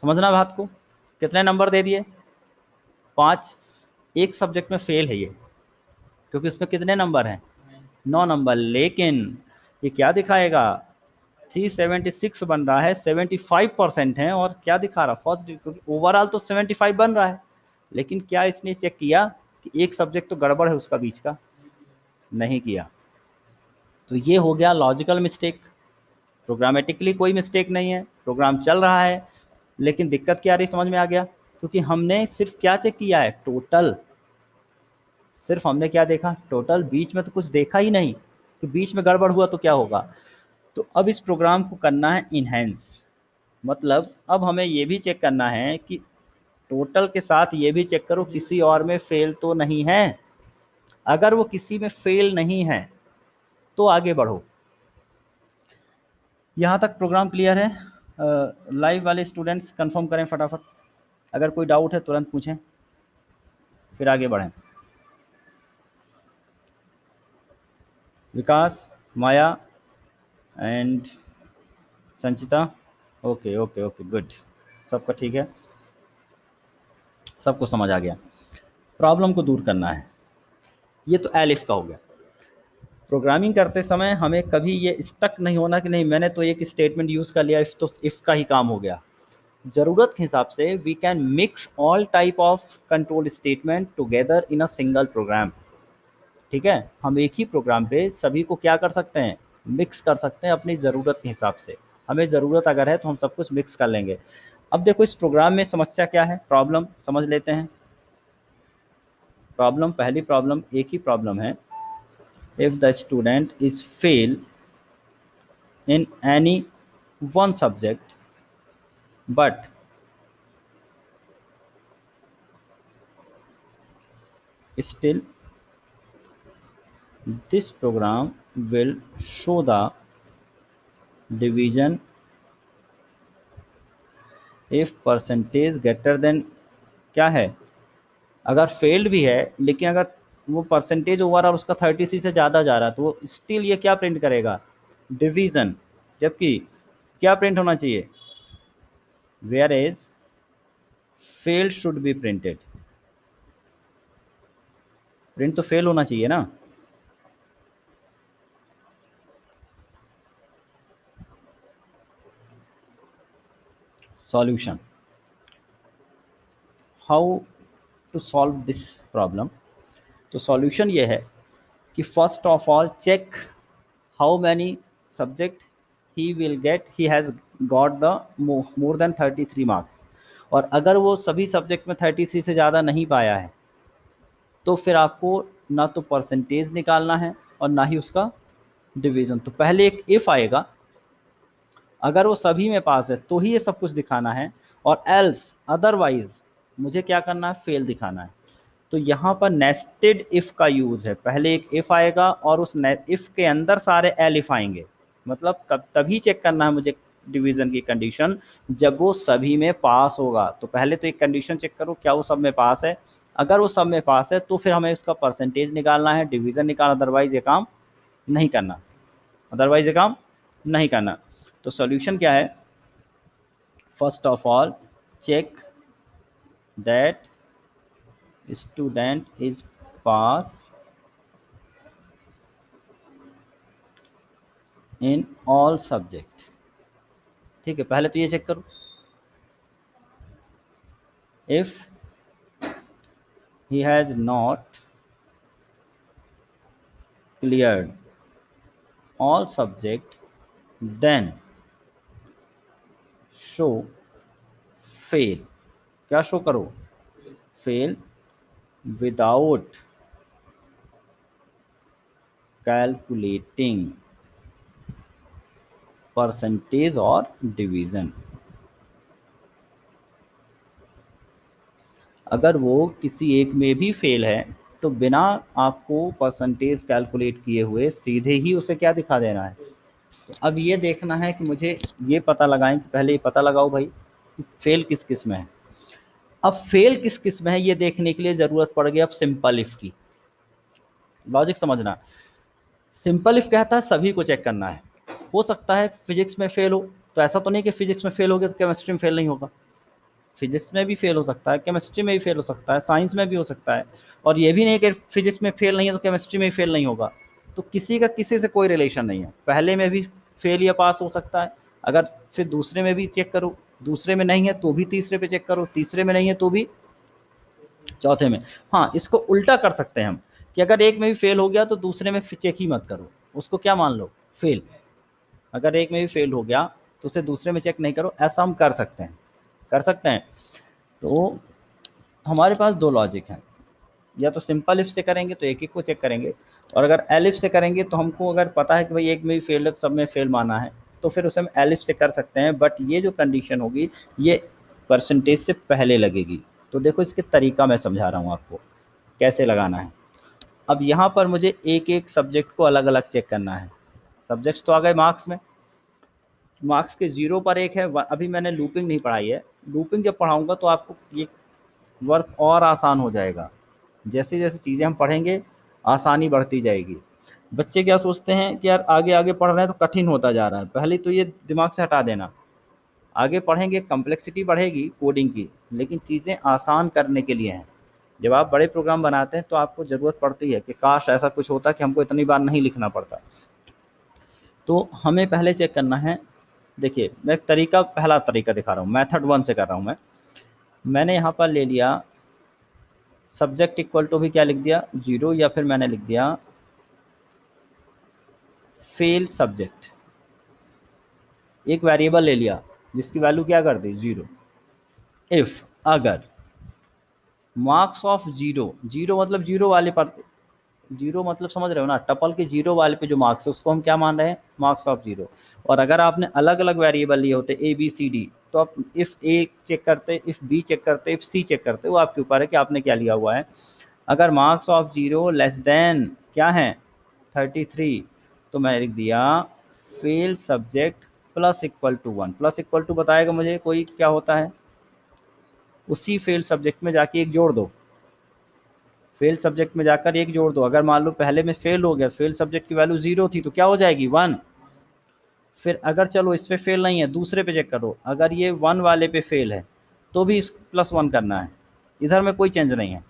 समझना बात को, कितने नंबर दे दिए, 5। एक सब्जेक्ट में फेल है ये, क्योंकि इसमें कितने नंबर हैं, 9 नंबर। लेकिन ये क्या दिखाएगा, 376 बन रहा है, 75% है। और क्या दिखा रहा, फर्स्ट, क्योंकि ओवरऑल तो 75 बन रहा है। लेकिन क्या इसने चेक किया कि एक सब्जेक्ट तो गड़बड़ है उसका बीच का, नहीं किया। तो ये हो गया लॉजिकल मिस्टेक। प्रोग्रामेटिकली कोई मिस्टेक नहीं है, प्रोग्राम चल रहा है। लेकिन दिक्कत क्या आ रही, समझ में आ गया। क्योंकि हमने सिर्फ क्या चेक किया है, टोटल। सिर्फ हमने क्या देखा, टोटल, बीच में तो कुछ देखा ही नहीं कि बीच में गड़बड़ हुआ तो क्या होगा। तो अब इस प्रोग्राम को करना है इनहेंस। मतलब अब हमें ये भी चेक करना है कि टोटल के साथ ये भी चेक करो किसी और में फेल तो नहीं है। अगर वो किसी में फेल नहीं है तो आगे बढ़ो। यहाँ तक प्रोग्राम क्लियर है? लाइव वाले स्टूडेंट्स कंफर्म करें फटाफट, अगर कोई डाउट है तुरंत पूछें, फिर आगे बढ़ें। Vikas, Maya and Sanchita, okay okay okay good, सबका ठीक है, सबको समझ आ गया। प्रॉब्लम को दूर करना है। ये तो एलिफ का हो गया। प्रोग्रामिंग करते समय हमें कभी ये स्टक नहीं होना कि नहीं मैंने तो एक स्टेटमेंट यूज़ कर लिया, इफ तो इफ का ही काम हो गया। ज़रूरत के हिसाब से we can mix all type of control statement together in a single program. ठीक है, हम एक ही प्रोग्राम पे सभी को क्या कर सकते हैं, मिक्स कर सकते हैं अपनी ज़रूरत के हिसाब से। हमें ज़रूरत अगर है तो हम सब कुछ मिक्स कर लेंगे। अब देखो इस प्रोग्राम में समस्या क्या है, प्रॉब्लम समझ लेते हैं। प्रॉब्लम, पहली प्रॉब्लम एक ही प्रॉब्लम है, if the student is fail in any one subject but still this program will show the division if percentage greater than, क्या है, अगर फेल्ड भी है लेकिन अगर वो परसेंटेज ओवरऑल उसका 33 से ज़्यादा जा रहा है तो वो स्टिल ये क्या प्रिंट करेगा, डिवीज़न। जबकि क्या प्रिंट होना चाहिए, whereas failed should be printed. Print तो फेल होना चाहिए ना। Solution, how to solve this problem. तो सॉल्यूशन ये है कि first of all check how many subject he will get, he has got the more than 33 marks. और अगर वो सभी सब्जेक्ट में 33 से ज़्यादा नहीं पाया है तो फिर आपको ना तो परसेंटेज निकालना है और ना ही उसका डिवीज़न। तो पहले एक इफ़ आएगा, अगर वो सभी में पास है तो ही ये सब कुछ दिखाना है, और एल्स अदरवाइज मुझे क्या करना है, फेल दिखाना है। तो यहाँ पर नेस्टेड इफ़ का यूज़ है, पहले एक इफ़ आएगा और उस इफ़ के अंदर सारे एलिफ आएंगे। मतलब कब तभी चेक करना है मुझे डिवीज़न की कंडीशन, जब वो सभी में पास होगा। तो पहले तो एक कंडीशन चेक करो क्या वो सब में पास है, अगर वो सब में पास है तो फिर हमें उसका परसेंटेज निकालना है, डिवीज़न निकालना, अदरवाइज ये काम नहीं करना, अदरवाइज ये काम नहीं करना। तो सॉल्यूशन क्या है, first of all check that student is pass in all subject. ठीक है, पहले तो ये चेक करो, if he has not cleared all subject then show fail. क्या शो करो, फेल विदाउट कैलकुलेटिंग परसेंटेज और डिवीज़न। अगर वो किसी एक में भी फेल है तो बिना आपको परसेंटेज कैलकुलेट किए हुए सीधे ही उसे क्या दिखा देना है। अब ये देखना है कि मुझे ये पता लगाएं कि पहले ये पता लगाओ भाई कि फेल किस किस में है। अब फेल किस किस में है ये देखने के लिए ज़रूरत पड़ गई अब सिंपल इफ़ की। लॉजिक समझना, सिंपल इफ़ कहता है सभी को चेक करना है। हो सकता है फिजिक्स में फेल हो, तो ऐसा तो नहीं कि फिजिक्स में फेल हो गया तो केमिस्ट्री में फेल नहीं होगा। फिजिक्स में भी फेल हो सकता है, केमिस्ट्री में भी फेल हो सकता है, साइंस में भी हो सकता है। और ये भी नहीं कि फिजिक्स में फेल नहीं है तो केमिस्ट्री में भी फेल नहीं होगा। तो किसी का किसी से कोई रिलेशन नहीं है, पहले में भी फेल या पास हो सकता है, अगर फिर दूसरे में भी चेक करो, दूसरे में नहीं है तो भी तीसरे पे चेक करो, तीसरे में नहीं है तो भी चौथे में। हाँ, इसको उल्टा कर सकते हैं हम कि अगर एक में भी फेल हो गया तो दूसरे में चेक ही मत करो, उसको क्या मान लो, फेल। अगर एक में भी फेल हो गया तो उसे दूसरे में चेक नहीं करो, ऐसा हम कर सकते हैं, कर सकते हैं। तो हमारे पास दो लॉजिक हैं, या तो सिंपल इफ से करेंगे तो एक एक को चेक करेंगे, और अगर एलिफ से करेंगे तो हमको अगर पता है कि भाई एक में भी फेल है तो सब में फेल माना है तो फिर उसे हम एलिफ से कर सकते हैं। बट ये जो कंडीशन होगी ये परसेंटेज से पहले लगेगी। तो देखो इसके तरीका मैं समझा रहा हूँ आपको कैसे लगाना है। अब यहाँ पर मुझे एक एक सब्जेक्ट को अलग अलग चेक करना है। सब्जेक्ट्स तो आ गए मार्क्स में, मार्क्स के 0 पर एक है, अभी मैंने लूपिंग नहीं पढ़ाई है, लूपिंग जब पढ़ाऊँगा तो आपको ये वर्क और आसान हो जाएगा। जैसे जैसे चीज़ें हम पढ़ेंगे आसानी बढ़ती जाएगी। बच्चे क्या सोचते हैं कि यार आगे आगे पढ़ रहे हैं तो कठिन होता जा रहा है, पहले तो ये दिमाग से हटा देना। आगे पढ़ेंगे कम्प्लेक्सिटी बढ़ेगी कोडिंग की, लेकिन चीज़ें आसान करने के लिए हैं। जब आप बड़े प्रोग्राम बनाते हैं तो आपको ज़रूरत पड़ती है कि काश ऐसा कुछ होता कि हमको इतनी बार नहीं लिखना पड़ता। तो हमें पहले चेक करना है, देखिए मैं एक तरीका, पहला तरीका दिखा रहा हूँ, मेथड 1 से कर रहा हूँ मैंने यहाँ पर ले लिया सब्जेक्ट इक्वल टू भी क्या लिख दिया 0, या फिर मैंने लिख दिया फेल सब्जेक्ट, एक वेरिएबल ले लिया जिसकी वैल्यू क्या कर दी 0। इफ अगर मार्क्स ऑफ 0, 0 मतलब 0 वाले पर, 0 मतलब समझ रहे हो ना, टपल के 0 वाले पे जो मार्क्स है उसको हम क्या मान रहे हैं, मार्क्स ऑफ 0। और अगर आपने अलग अलग वेरिएबल लिए होते ए बी सी डी तो आप इफ़ ए चेक करते, इफ़ बी चेक करते, इफ़ सी चेक करते, वो आपके ऊपर है कि आपने क्या लिया हुआ है। अगर मार्क्स ऑफ 0 लेस देन क्या है 33, तो मैं लिख दिया fail subject plus equal to 1। Plus equal to बताएगा मुझे कोई क्या होता है, उसी फेल सब्जेक्ट में जाके एक जोड़ दो, फेल सब्जेक्ट में जाकर एक जोड़ दो। अगर मान लो पहले में फेल हो गया, फेल सब्जेक्ट की वैल्यू 0 थी तो क्या हो जाएगी 1। फिर अगर चलो इस पे फेल नहीं है, दूसरे पे चेक करो, अगर ये 1 वाले पे फेल है तो भी इस +1 करना है, इधर में कोई चेंज नहीं है।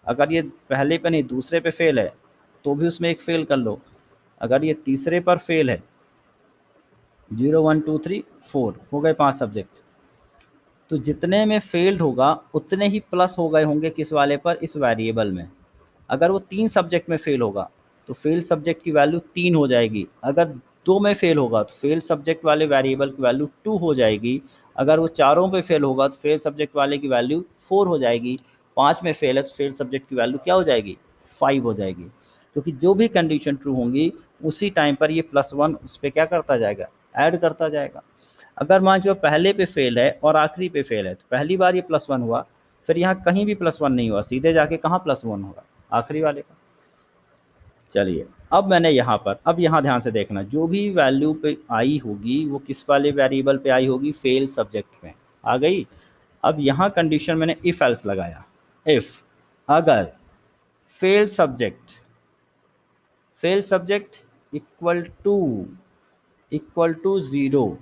अगर ये पहले पे नहीं दूसरे पे फेल है तो भी उसमें एक फेल कर लो। अगर ये तीसरे पर फेल है, 0 1 2 3 4 हो गए 5 सब्जेक्ट, तो जितने में फेल्ड होगा उतने ही प्लस हो गए होंगे किस वाले पर, इस वेरिएबल में। अगर वो 3 सब्जेक्ट में फेल होगा तो फेल सब्जेक्ट की वैल्यू 3 हो जाएगी। अगर 2 में फेल होगा तो फेल सब्जेक्ट वाले वेरिएबल की वैल्यू 2 हो जाएगी। अगर वो चारों पे फेल होगा तो फेल सब्जेक्ट वाले की वैल्यू 4 हो जाएगी। 5 में फेल है तो फेल सब्जेक्ट की वैल्यू क्या हो जाएगी, 5 हो जाएगी। क्योंकि जो भी कंडीशन ट्रू होंगी उसी टाइम पर ये +1 उस पर क्या करता जाएगा, ऐड करता जाएगा। अगर मान लो पहले पे फेल है और आखिरी पे फेल है तो पहली बार ये +1 हुआ, फिर यहाँ कहीं भी +1 नहीं हुआ, सीधे जाके कहाँ +1 होगा, आखिरी वाले का। चलिए अब मैंने यहाँ पर, अब यहाँ ध्यान से देखना, जो भी वैल्यू पे आई होगी वो किस वाले वेरिएबल पे आई होगी, फेल सब्जेक्ट में आ गई। अब यहाँ कंडीशन मैंने इफ एल्स लगाया। इफ अगर fail subject, fail subject equal to 0,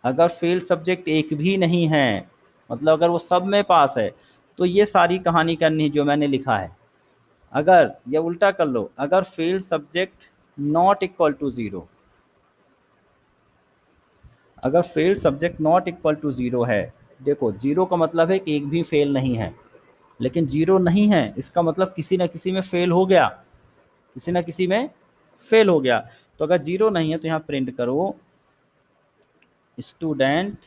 अगर फेल सब्जेक्ट एक भी नहीं है, मतलब अगर वो सब में पास है, तो ये सारी कहानी करनी है जो मैंने लिखा है। अगर ये उल्टा कर लो, अगर fail subject not equal to 0, अगर fail subject not equal to 0 है, देखो 0 का मतलब है कि एक भी फेल नहीं है, लेकिन 0 नहीं है इसका मतलब किसी ना किसी में फेल हो गया, किसी ना किसी में फेल हो गया। तो अगर 0 नहीं है तो यहाँ प्रिंट करो student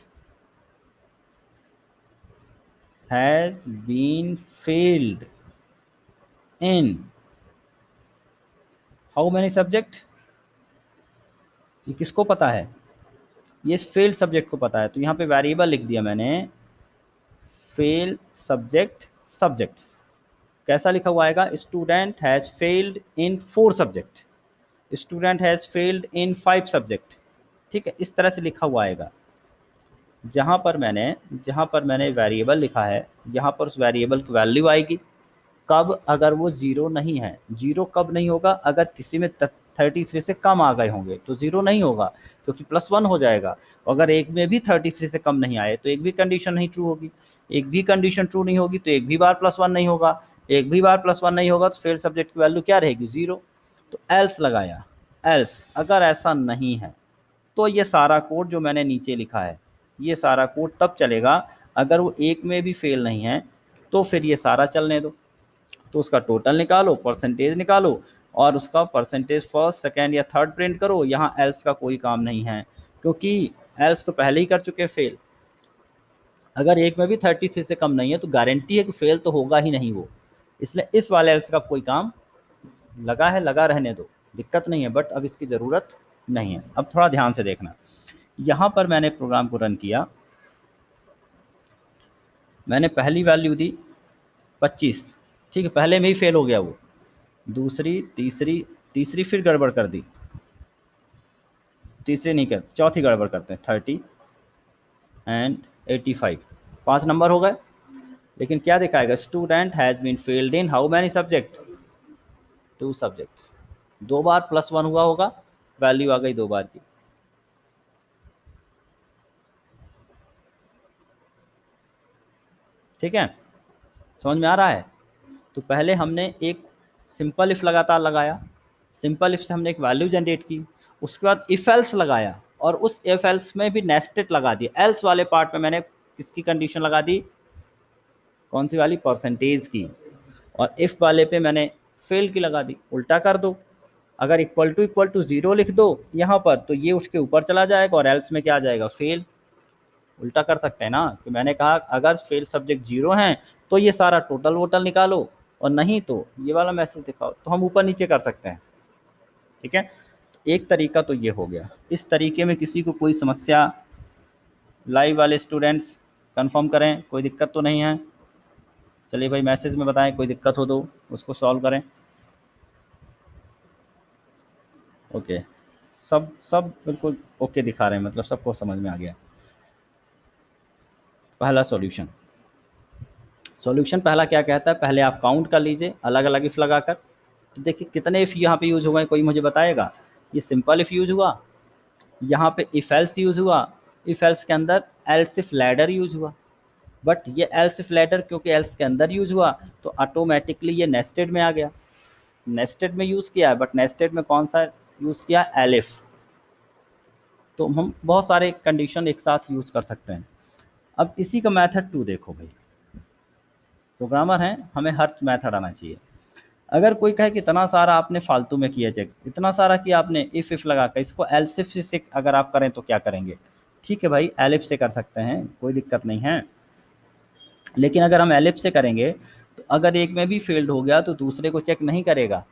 has been failed in how many subject. ये किसको पता है, ये फेल सब्जेक्ट को पता है, तो यहाँ पे वेरिएबल लिख दिया मैंने फेल सब्जेक्ट सब्जेक्ट्स। कैसा लिखा हुआ आएगा, student has failed in 4 subject, student has failed in 5 subject. ठीक है, इस तरह से लिखा हुआ आएगा। जहाँ पर मैंने वेरिएबल लिखा है, यहाँ पर उस वेरिएबल की वैल्यू आएगी कब, अगर वो 0 नहीं है। 0 कब नहीं होगा, अगर किसी में 33 से कम आ गए होंगे तो 0 नहीं होगा, क्योंकि +1 हो जाएगा। अगर एक में भी 33 से कम नहीं आए तो एक भी कंडीशन नहीं ट्रू होगी, एक भी कंडीशन ट्रू नहीं होगी तो एक भी बार +1 नहीं होगा, एक भी बार +1 नहीं होगा तो फेल सब्जेक्ट की वैल्यू क्या रहेगी, 0। तो एल्स लगाया, एल्स अगर ऐसा नहीं है तो ये सारा कोड जो मैंने नीचे लिखा है, ये सारा कोड तब चलेगा अगर वो एक में भी फेल नहीं है, तो फिर ये सारा चलने दो। तो उसका टोटल निकालो, परसेंटेज निकालो और उसका परसेंटेज फर्स्ट सेकेंड या थर्ड प्रिंट करो। यहाँ एल्स का कोई काम नहीं है, क्योंकि एल्स तो पहले ही कर चुके फेल। अगर एक में भी 33 से कम नहीं है तो गारंटी है कि फेल तो होगा ही नहीं वो, इसलिए इस वाले एल्स का कोई काम लगा है, लगा रहने दो, दिक्कत नहीं है, बट अब इसकी ज़रूरत नहीं है। अब थोड़ा ध्यान से देखना, यहाँ पर मैंने प्रोग्राम को रन किया, मैंने पहली वैल्यू दी 25, ठीक है, पहले में ही फेल हो गया वो, दूसरी तीसरी, तीसरी फिर गड़बड़ कर दी, तीसरी नहीं कर, चौथी गड़बड़ करते हैं, 30 एंड 85, 5 नंबर हो गए। लेकिन क्या दिखाएगा, student has been failed in how many subject, 2 subjects. 2 बार +1 हुआ होगा, वैल्यू आ गई 2 बार की। ठीक है, समझ में आ रहा है। तो पहले हमने एक सिंपल इफ लगातार लगाया, सिंपल इफ से हमने एक वैल्यू जनरेट की, उसके बाद इफ एल्स लगाया और उस इफ एल्स में भी नेस्टेड लगा दिया। एल्स वाले पार्ट में मैंने किसकी कंडीशन लगा दी, कौन सी वाली, परसेंटेज की, और इफ वाले पे मैंने फेल की लगा दी। उल्टा कर दो, अगर इक्वल टू 0 लिख दो यहाँ पर तो ये उसके ऊपर चला जाएगा और एल्स में क्या आ जाएगा, फेल। उल्टा कर सकते हैं ना, कि मैंने कहा अगर फेल सब्जेक्ट 0 हैं तो ये सारा टोटल वोटल निकालो, और नहीं तो ये वाला मैसेज दिखाओ, तो हम ऊपर नीचे कर सकते हैं। ठीक है, तो एक तरीका तो ये हो गया। इस तरीके में किसी को कोई समस्या, लाइव वाले स्टूडेंट्स कंफर्म करें, कोई दिक्कत तो नहीं है। चलिए भाई मैसेज में बताएं, कोई दिक्कत हो तो उसको सॉल्व करें। ओके, सब सब बिल्कुल ओके दिखा रहे हैं, मतलब सबको समझ में आ गया। पहला सॉल्यूशन, सॉल्यूशन पहला क्या कहता है, पहले आप काउंट कर लीजिए अलग अलग इफ लगाकर। तो देखिए कितने इफ यहाँ पे यूज हुए, कोई मुझे बताएगा। ये सिंपल इफ यूज हुआ, यहाँ पे इफ एल्स यूज हुआ, इफ एल्स के अंदर एल्स इफ लैडर यूज हुआ, बट ये एल्स इफ लैडर क्योंकि एल्स के अंदर यूज हुआ तो ऑटोमेटिकली ये नेस्टेड में आ गया। नेस्टेड में यूज़ किया है, बट नेस्टेड में कौन सा यूज़ किया, एलिफ। तो हम बहुत सारे कंडीशन एक साथ यूज़ कर सकते हैं। अब इसी का मेथड 2 देखो भाई, प्रोग्रामर हैं, हमें हर मेथड आना चाहिए। अगर कोई कहे कि इतना सारा आपने फालतू में किया चेक, इतना सारा किया आपने इफ लगा कर, इसको एल्स इफ से अगर आप करें तो क्या करेंगे? ठीक है भाई, एलिफ से कर सकते हैं, कोई दिक्कत नहीं है। लेकिन अगर हम एलिफ से करेंगे तो अगर एक में भी फेल्ड हो गया तो दूसरे को चेक नहीं करेगा।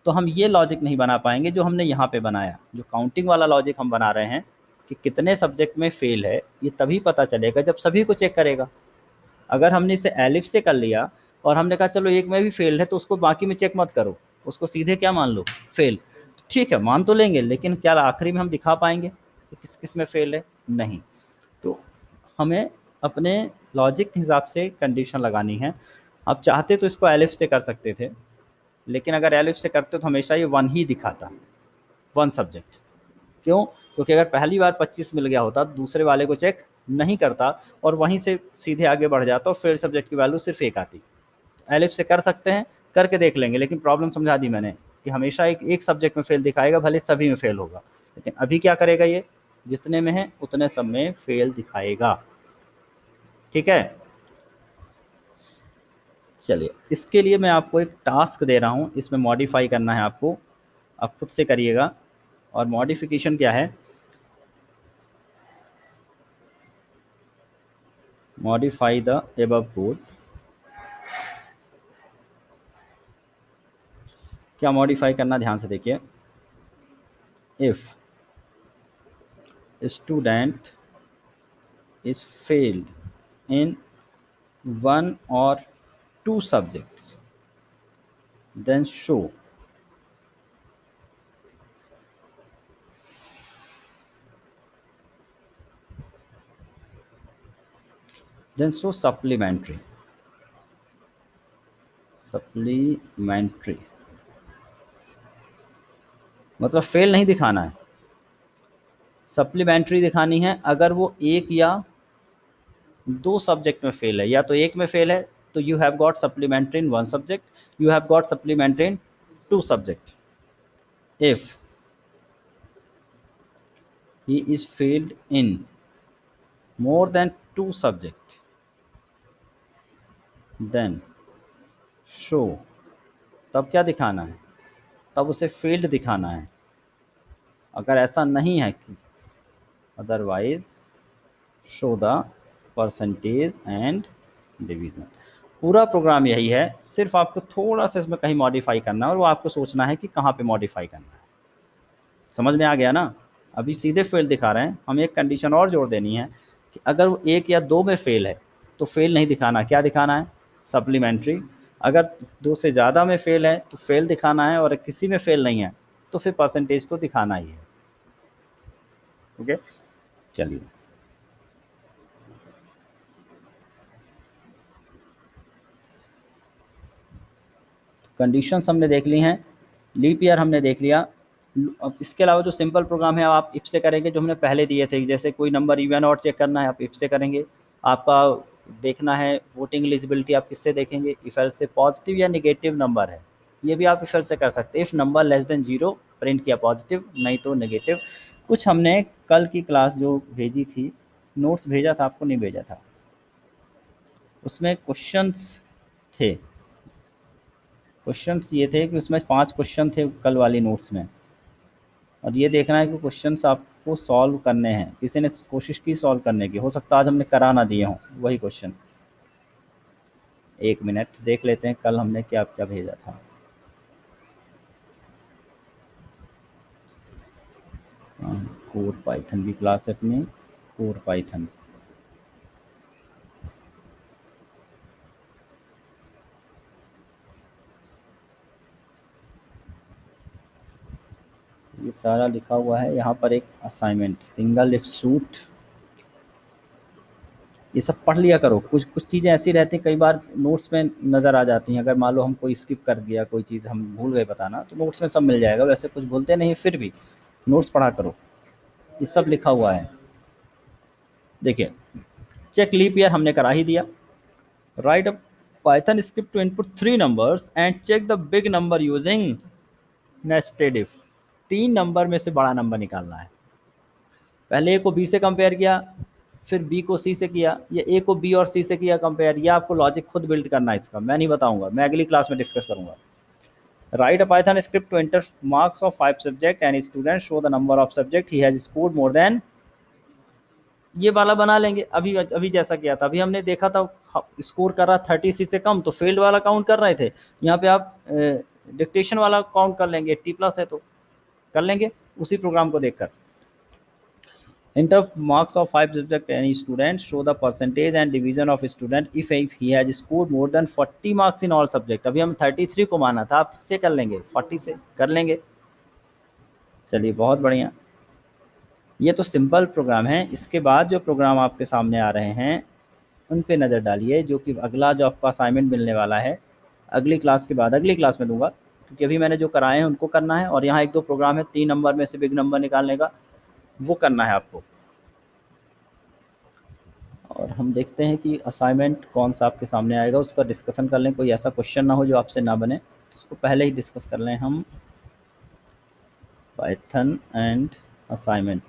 तो हम ये लॉजिक नहीं बना पाएंगे जो हमने यहाँ पे बनाया, जो काउंटिंग वाला लॉजिक हम बना रहे हैं कि कितने सब्जेक्ट में फेल है, ये तभी पता चलेगा जब सभी को चेक करेगा। अगर हमने इसे एलिफ से कर लिया और हमने कहा चलो एक में भी फेल है तो उसको बाकी में चेक मत करो, उसको सीधे क्या मान लो, फेल। ठीक है, मान तो लेंगे, लेकिन क्या आखिरी में हम दिखा पाएंगे कि किस किस में फेल है? नहीं। तो हमें अपने लॉजिक के हिसाब से कंडीशन लगानी है। आप चाहते तो इसको एलिफ से कर सकते थे, लेकिन अगर एलिफ से करते तो हमेशा ये वन ही दिखाता, वन सब्जेक्ट। क्यों? क्योंकि अगर पहली बार 25 मिल गया होता तो दूसरे वाले को चेक नहीं करता और वहीं से सीधे आगे बढ़ जाता और फेल सब्जेक्ट की वैल्यू सिर्फ एक आती। एलिफ से कर सकते हैं, करके देख लेंगे, लेकिन प्रॉब्लम समझा दी मैंने कि हमेशा एक सब्जेक्ट में फेल दिखाएगा, भले सभी में फेल होगा। लेकिन अभी क्या करेगा, ये जितने में है उतने सब में फेल दिखाएगा। ठीक है, चलिए इसके लिए मैं आपको एक टास्क दे रहा हूँ, इसमें मॉडिफाई करना है आपको, आप खुद से करिएगा। और मॉडिफिकेशन क्या है? Modify the above code. क्या मॉडिफाई करना, ध्यान से देखिए। If student is failed in one और two subjects then show then show supplementary मतलब फेल नहीं दिखाना है, सप्लीमेंट्री दिखानी है। अगर वो एक या दो सब्जेक्ट में फेल है, या तो एक में फेल है तो you have got supplementary in one subject, you have got supplementary in two subject. If he is failed in more than two subject then show, तब क्या दिखाना है? तब उसे फेल्ड दिखाना है। अगर ऐसा नहीं है कि otherwise show the percentage and division. पूरा प्रोग्राम यही है, सिर्फ आपको थोड़ा सा इसमें कहीं मॉडिफाई करना है और वो आपको सोचना है कि कहाँ पे मॉडिफाई करना है। समझ में आ गया ना? अभी सीधे फेल दिखा रहे हैं, हमें एक कंडीशन और जोड़ देनी है कि अगर वो एक या दो में फेल है तो फेल नहीं दिखाना, क्या दिखाना है? सप्लीमेंट्री। अगर दो से ज़्यादा में फेल है तो फेल दिखाना है, और किसी में फेल नहीं है तो फिर परसेंटेज तो दिखाना ही है। ओके, चलिए कंडीशंस हमने देख ली हैं, लीप ईयर हमने देख लिया। अब इसके अलावा जो सिंपल प्रोग्राम है आप इफ से करेंगे, जो हमने पहले दिए थे। जैसे कोई नंबर इवन और चेक करना है, आप इफ से करेंगे। आपका देखना है वोटिंग एलिजिबिलिटी, आप किससे देखेंगे? इफ एल्स से। पॉजिटिव या निगेटिव नंबर है, ये भी आप इफ एल्स से कर सकते हैं। If number less than 0 print किया पॉजिटिव, नहीं तो नेगेटिव। कुछ हमने कल की क्लास जो भेजी थी, नोट्स भेजा था आपको, नहीं भेजा था, उसमें क्वेश्चंस थे। क्वेश्चंस ये थे कि उसमें 5 क्वेश्चन थे कल वाली नोट्स में, और ये देखना है कि क्वेश्चंस आपको सॉल्व करने हैं। किसी ने कोशिश की सॉल्व करने की, हो सकता है आज हमने करा ना दिए हों वही क्वेश्चन। एक मिनट देख लेते हैं कल हमने क्या क्या भेजा था। कोर पाइथन की क्लास है अपनी, कोर पाइथन। ये सारा लिखा हुआ है यहाँ पर। एक असाइनमेंट, सिंगल इफ सूट, ये सब पढ़ लिया करो। कुछ कुछ चीज़ें ऐसी रहती हैं, कई बार नोट्स में नज़र आ जाती हैं। अगर मान लो हम कोई स्किप कर गया, कोई चीज़ हम भूल गए बताना, तो नोट्स में सब मिल जाएगा। वैसे कुछ भूलते नहीं, फिर भी नोट्स पढ़ा करो, ये सब लिखा हुआ है। देखिए, चेक लीप ईयर हमने करा ही दिया। Write a Python script to input 3 numbers and check the big number using nested if. 3 number में से बड़ा नंबर निकालना है। पहले ए को बी से कंपेयर किया, फिर बी को सी से किया, या ए को बी और सी से किया कंपेयर। या आपको लॉजिक खुद बिल्ड करना है इसका, मैं नहीं बताऊंगा, मैं अगली क्लास में डिस्कस करूंगा। Write a Python script to enter marks of 5 subject and student show the number of subject he has scored more than, ये वाला बना लेंगे। अभी अभी जैसा किया था, अभी हमने देखा था स्कोर कर रहा 33 से कम तो फेल्ड वाला काउंट कर रहे थे। यहाँ पे आप डिक्टेशन वाला काउंट कर लेंगे, 80+ है तो कर लेंगे उसी प्रोग्राम को देखकर। enter marks of 5 subject any student, show the percentage and division of student if he has scored more than 40 marks in all subject। अभी हम 33 को माना था, आप किससे कर लेंगे, 40 से कर लेंगे। चलिए बहुत बढ़िया, ये तो सिंपल प्रोग्राम है। इसके बाद जो प्रोग्राम आपके सामने आ रहे हैं उन पे नज़र डालिए, जो कि अगला जो आपका असाइनमेंट मिलने वाला है अगली क्लास के बाद, अगली क्लास में दूंगा, क्योंकि अभी मैंने जो कराए हैं उनको करना है। और यहाँ एक दो प्रोग्राम है 3 नंबर में से बिग नंबर निकालने का, वो करना है आपको। और हम देखते हैं कि असाइनमेंट कौन सा आपके सामने आएगा, उसका डिस्कशन कर लें। कोई ऐसा क्वेश्चन ना हो जो आपसे ना बने, तो उसको पहले ही डिस्कस कर लें हम। पाइथन एंड असाइनमेंट,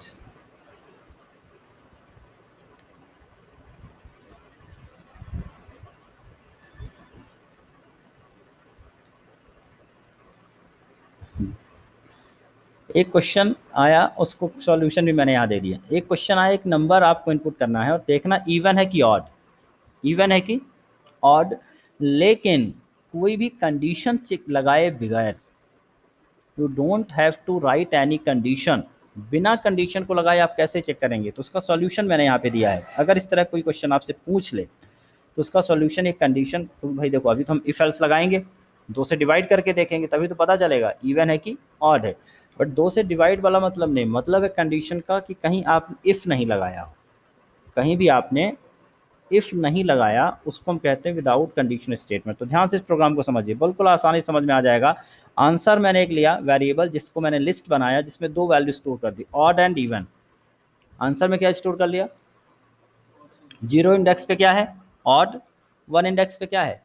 एक क्वेश्चन आया, उसको सॉल्यूशन भी मैंने यहाँ दे दिया। एक क्वेश्चन आया, एक नंबर आपको इनपुट करना है और देखना इवन है कि ऑड, इवन है कि ऑड, लेकिन कोई भी कंडीशन चेक लगाए बगैर, you don't have to write any condition, बिना कंडीशन को लगाए आप कैसे चेक करेंगे, तो उसका सॉल्यूशन मैंने यहाँ पे दिया है। अगर इस तरह कोई क्वेश्चन आपसे पूछ ले तो उसका सॉल्यूशन एक कंडीशन, तो भाई देखो अभी तो हम इफ एल्स लगाएंगे, 2 से डिवाइड करके देखेंगे तभी तो पता चलेगा इवन है कि ऑड है। बट 2 से डिवाइड वाला मतलब नहीं, मतलब है कंडीशन का कि कहीं आप इफ़ नहीं लगाया हो, कहीं भी आपने इफ़ नहीं लगाया, उसको हम कहते हैं विदाउट कंडीशन स्टेटमेंट। तो ध्यान से इस प्रोग्राम को समझिए, बिल्कुल आसानी समझ में आ जाएगा। आंसर मैंने एक लिया वेरिएबल, जिसको मैंने लिस्ट बनाया, जिसमें 2 वैल्यू स्टोर कर दी, ऑड एंड इवन। आंसर में क्या स्टोर कर लिया, 0 इंडेक्स पे क्या है ऑड, 1 इंडेक्स पे क्या है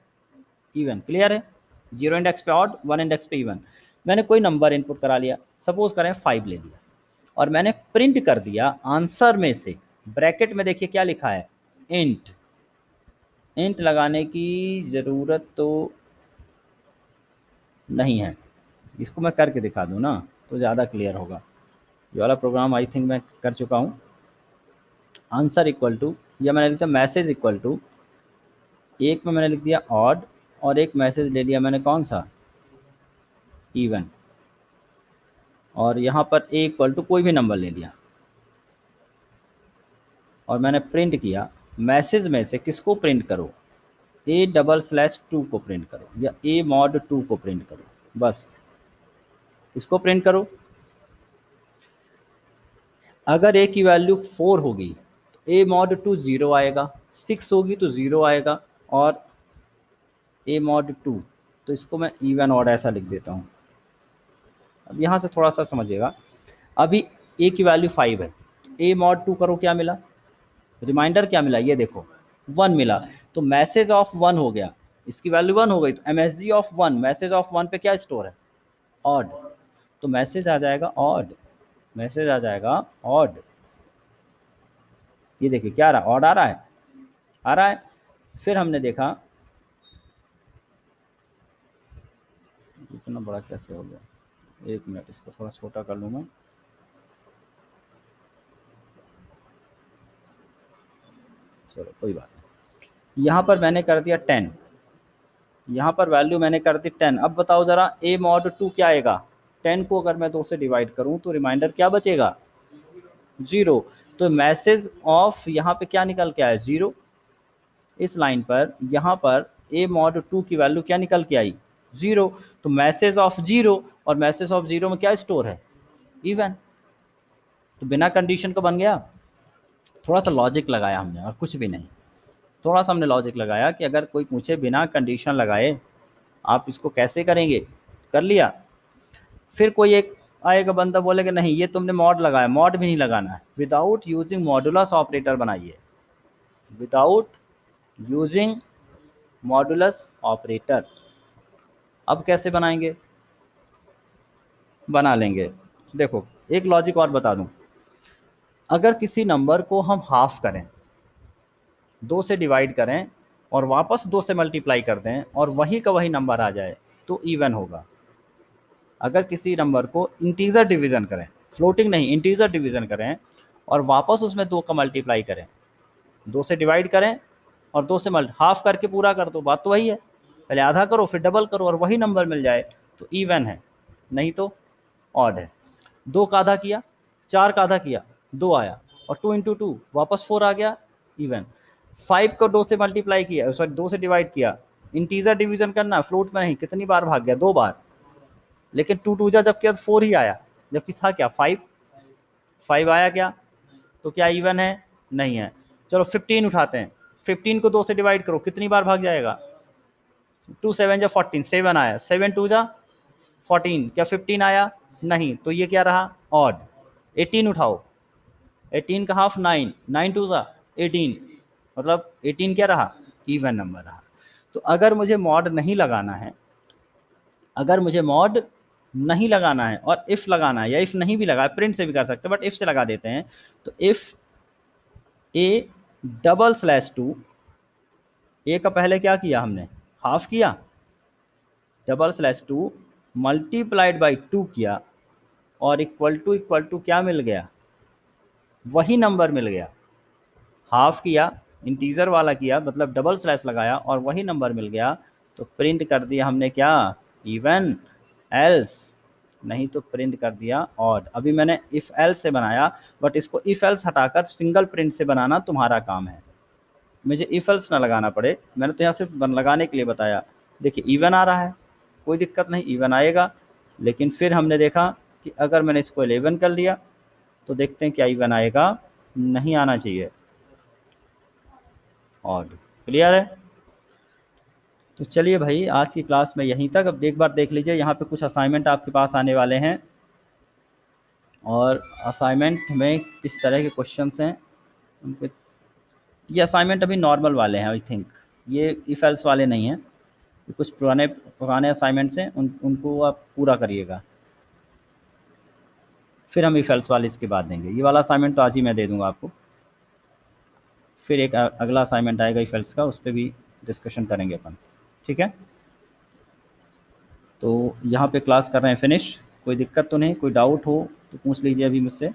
इवन। क्लियर है, 0 इंडेक्स पे ऑड, 1 इंडेक्स पे इवन। मैंने कोई नंबर इनपुट करा लिया, सपोज करें 5 ले लिया, और मैंने प्रिंट कर दिया आंसर में से, ब्रैकेट में देखिए क्या लिखा है, इंट। इंट लगाने की ज़रूरत तो नहीं है, इसको मैं करके दिखा दूँ ना तो ज़्यादा क्लियर होगा। ये वाला प्रोग्राम आई थिंक मैं कर चुका हूँ। आंसर इक्वल टू, या मैंने लिखा मैसेज इक्वल टू, एक में मैंने लिख दिया ऑड और एक मैसेज ले लिया मैंने कौन सा, इवन। और यहाँ पर ए इक्वल टू कोई भी नंबर ले लिया और मैंने प्रिंट किया। मैसेज में से किसको प्रिंट करो, A/2 को प्रिंट करो या A mod 2 को प्रिंट करो, बस इसको प्रिंट करो। अगर A की वैल्यू 4 होगी तो A mod 2 0 आएगा, 6 होगी तो 0 आएगा, और A mod 2, तो इसको मैं इवन ऑड ऐसा लिख देता हूँ। अब यहाँ से थोड़ा सा समझिएगा, अभी A की वैल्यू 5 है, A mod 2 करो, क्या मिला, रिमाइंडर क्या मिला, ये देखो 1 मिला, तो मैसेज ऑफ 1 हो गया, इसकी वैल्यू 1 हो गई, तो MSG ऑफ 1, मैसेज ऑफ 1 पे क्या स्टोर है, ऑड, तो मैसेज आ जाएगा ऑड, मैसेज आ जाएगा ऑड। ये देखिए क्या आ रहा है, ऑड आ रहा है, आ रहा है। फिर हमने देखा, इतना बड़ा कैसे हो गया, एक मिनट इसको थोड़ा छोटा कर लूँ मैं। चलो कोई बात नहीं, यहाँ पर मैंने कर दिया 10, यहाँ पर वैल्यू मैंने कर दी 10। अब बताओ ज़रा A mod 2 क्या आएगा, 10 को अगर मैं 2 से डिवाइड करूँ तो रिमाइंडर क्या बचेगा, 0। तो मैसेज ऑफ यहाँ पे क्या निकल के आया, 0। इस लाइन पर यहाँ पर A mod 2 की वैल्यू क्या निकल के आई, 0। तो मैसेज ऑफ 0, और मैसेज ऑफ 0 में क्या स्टोर है, इवन। तो बिना कंडीशन का बन गया। थोड़ा सा लॉजिक लगाया हमने और कुछ भी नहीं, थोड़ा सा हमने लॉजिक लगाया कि अगर कोई पूछे बिना कंडीशन लगाए आप इसको कैसे करेंगे, कर लिया। फिर कोई एक आएगा बंदा बोलेगा नहीं ये तुमने मॉड लगाया, मॉड भी नहीं लगाना है, विदाउट यूजिंग मॉडुलस ऑपरेटर बनाइए, विदाउट यूजिंग मॉडुलस ऑपरेटर। अब कैसे बनाएंगे, बना लेंगे। देखो एक लॉजिक और बता दूं, अगर किसी नंबर को हम हाफ करें, 2 से डिवाइड करें और वापस 2 से मल्टीप्लाई कर दें और वही का वही नंबर आ जाए तो इवन होगा। अगर किसी नंबर को इंटीजर डिवीज़न करें, फ्लोटिंग नहीं इंटीजर डिवीज़न करें, और वापस उसमें 2 का मल्टीप्लाई करें, 2 से डिवाइड करें और 2 से हाफ करके पूरा कर दो, बात तो वही है। पहले आधा करो फिर डबल करो और वही नंबर मिल जाए तो इवन है, नहीं तो ऑड है। 2 का आधा किया, 4 का आधा किया, 2 आया, और 2 इंटू 2 वापस 4 आ गया, इवन। 5 को 2 से मल्टीप्लाई किया, सॉरी 2 से डिवाइड किया, इंटीजर डिवीजन करना, फ्लोट में नहीं, कितनी बार भाग गया, 2 बार, लेकिन 2 टू जा जब किया तो 4 ही आया, जबकि था क्या 5, 5 आया क्या, तो क्या इवन है, नहीं है। चलो 15 उठाते हैं, 15 को 2 से डिवाइड करो, कितनी बार भाग जाएगा, 2 7 जा 14, 7 आया, 7 टू जा 14, क्या 15 आया, नहीं, तो ये क्या रहा, ऑड। 18 उठाओ, 18 का हाफ 9, 9 टू जा 18, मतलब 18 क्या रहा, इवन नंबर रहा। तो अगर मुझे मॉड नहीं लगाना है, अगर मुझे मॉड नहीं लगाना है और इफ़ लगाना है, या इफ़ नहीं भी लगा प्रिंट से भी कर सकते हैं, बट इफ़ से लगा देते हैं, तो if a double slash two, a का पहले क्या किया हमने, हाफ किया, double slash two multiplied by 2 किया, और इक्वल टू क्या मिल गया, वही नंबर मिल गया। हाफ किया, इंटीजर वाला किया, मतलब डबल स्लैश लगाया और वही नंबर मिल गया, तो प्रिंट कर दिया हमने क्या, इवन, एल्स नहीं तो प्रिंट कर दिया ऑड। अभी मैंने इफ़ एल्स से बनाया, बट इसको इफ़ एल्स हटाकर सिंगल प्रिंट से बनाना तुम्हारा काम है, मुझे इफ़ एल्स ना लगाना पड़े, मैंने तो यहाँ सिर्फ लगाने के लिए बताया। देखिए इवन आ रहा है, कोई दिक्कत नहीं, इवन आएगा, लेकिन फिर हमने देखा कि अगर मैंने इसको 11 कर लिया तो देखते हैं क्या इवन आएगा, नहीं आना चाहिए, ऑड। क्लियर है। तो चलिए भाई आज की क्लास में यहीं तक। अब एक बार देख लीजिए, यहाँ पे कुछ असाइनमेंट आपके पास आने वाले हैं, और असाइनमेंट में किस तरह के क्वेश्चंस हैं उनके, ये असाइनमेंट अभी नॉर्मल वाले हैं आई थिंक, ये इफ एल्स वाले नहीं हैं, ये कुछ पुराने पुराने असाइनमेंट्स हैं, उनको आप पूरा करिएगा, फिर हम इफ एल्स वाले इसके बाद देंगे। ये वाला असाइनमेंट तो आज ही मैं दे दूँगा आपको, फिर एक अगला असाइनमेंट आएगा इफ एल्स का, उस पर भी डिस्कशन करेंगे अपन, ठीक है। तो यहाँ पे क्लास कर रहे हैं फिनिश, कोई दिक्कत तो नहीं, कोई डाउट हो तो पूछ लीजिए अभी मुझसे।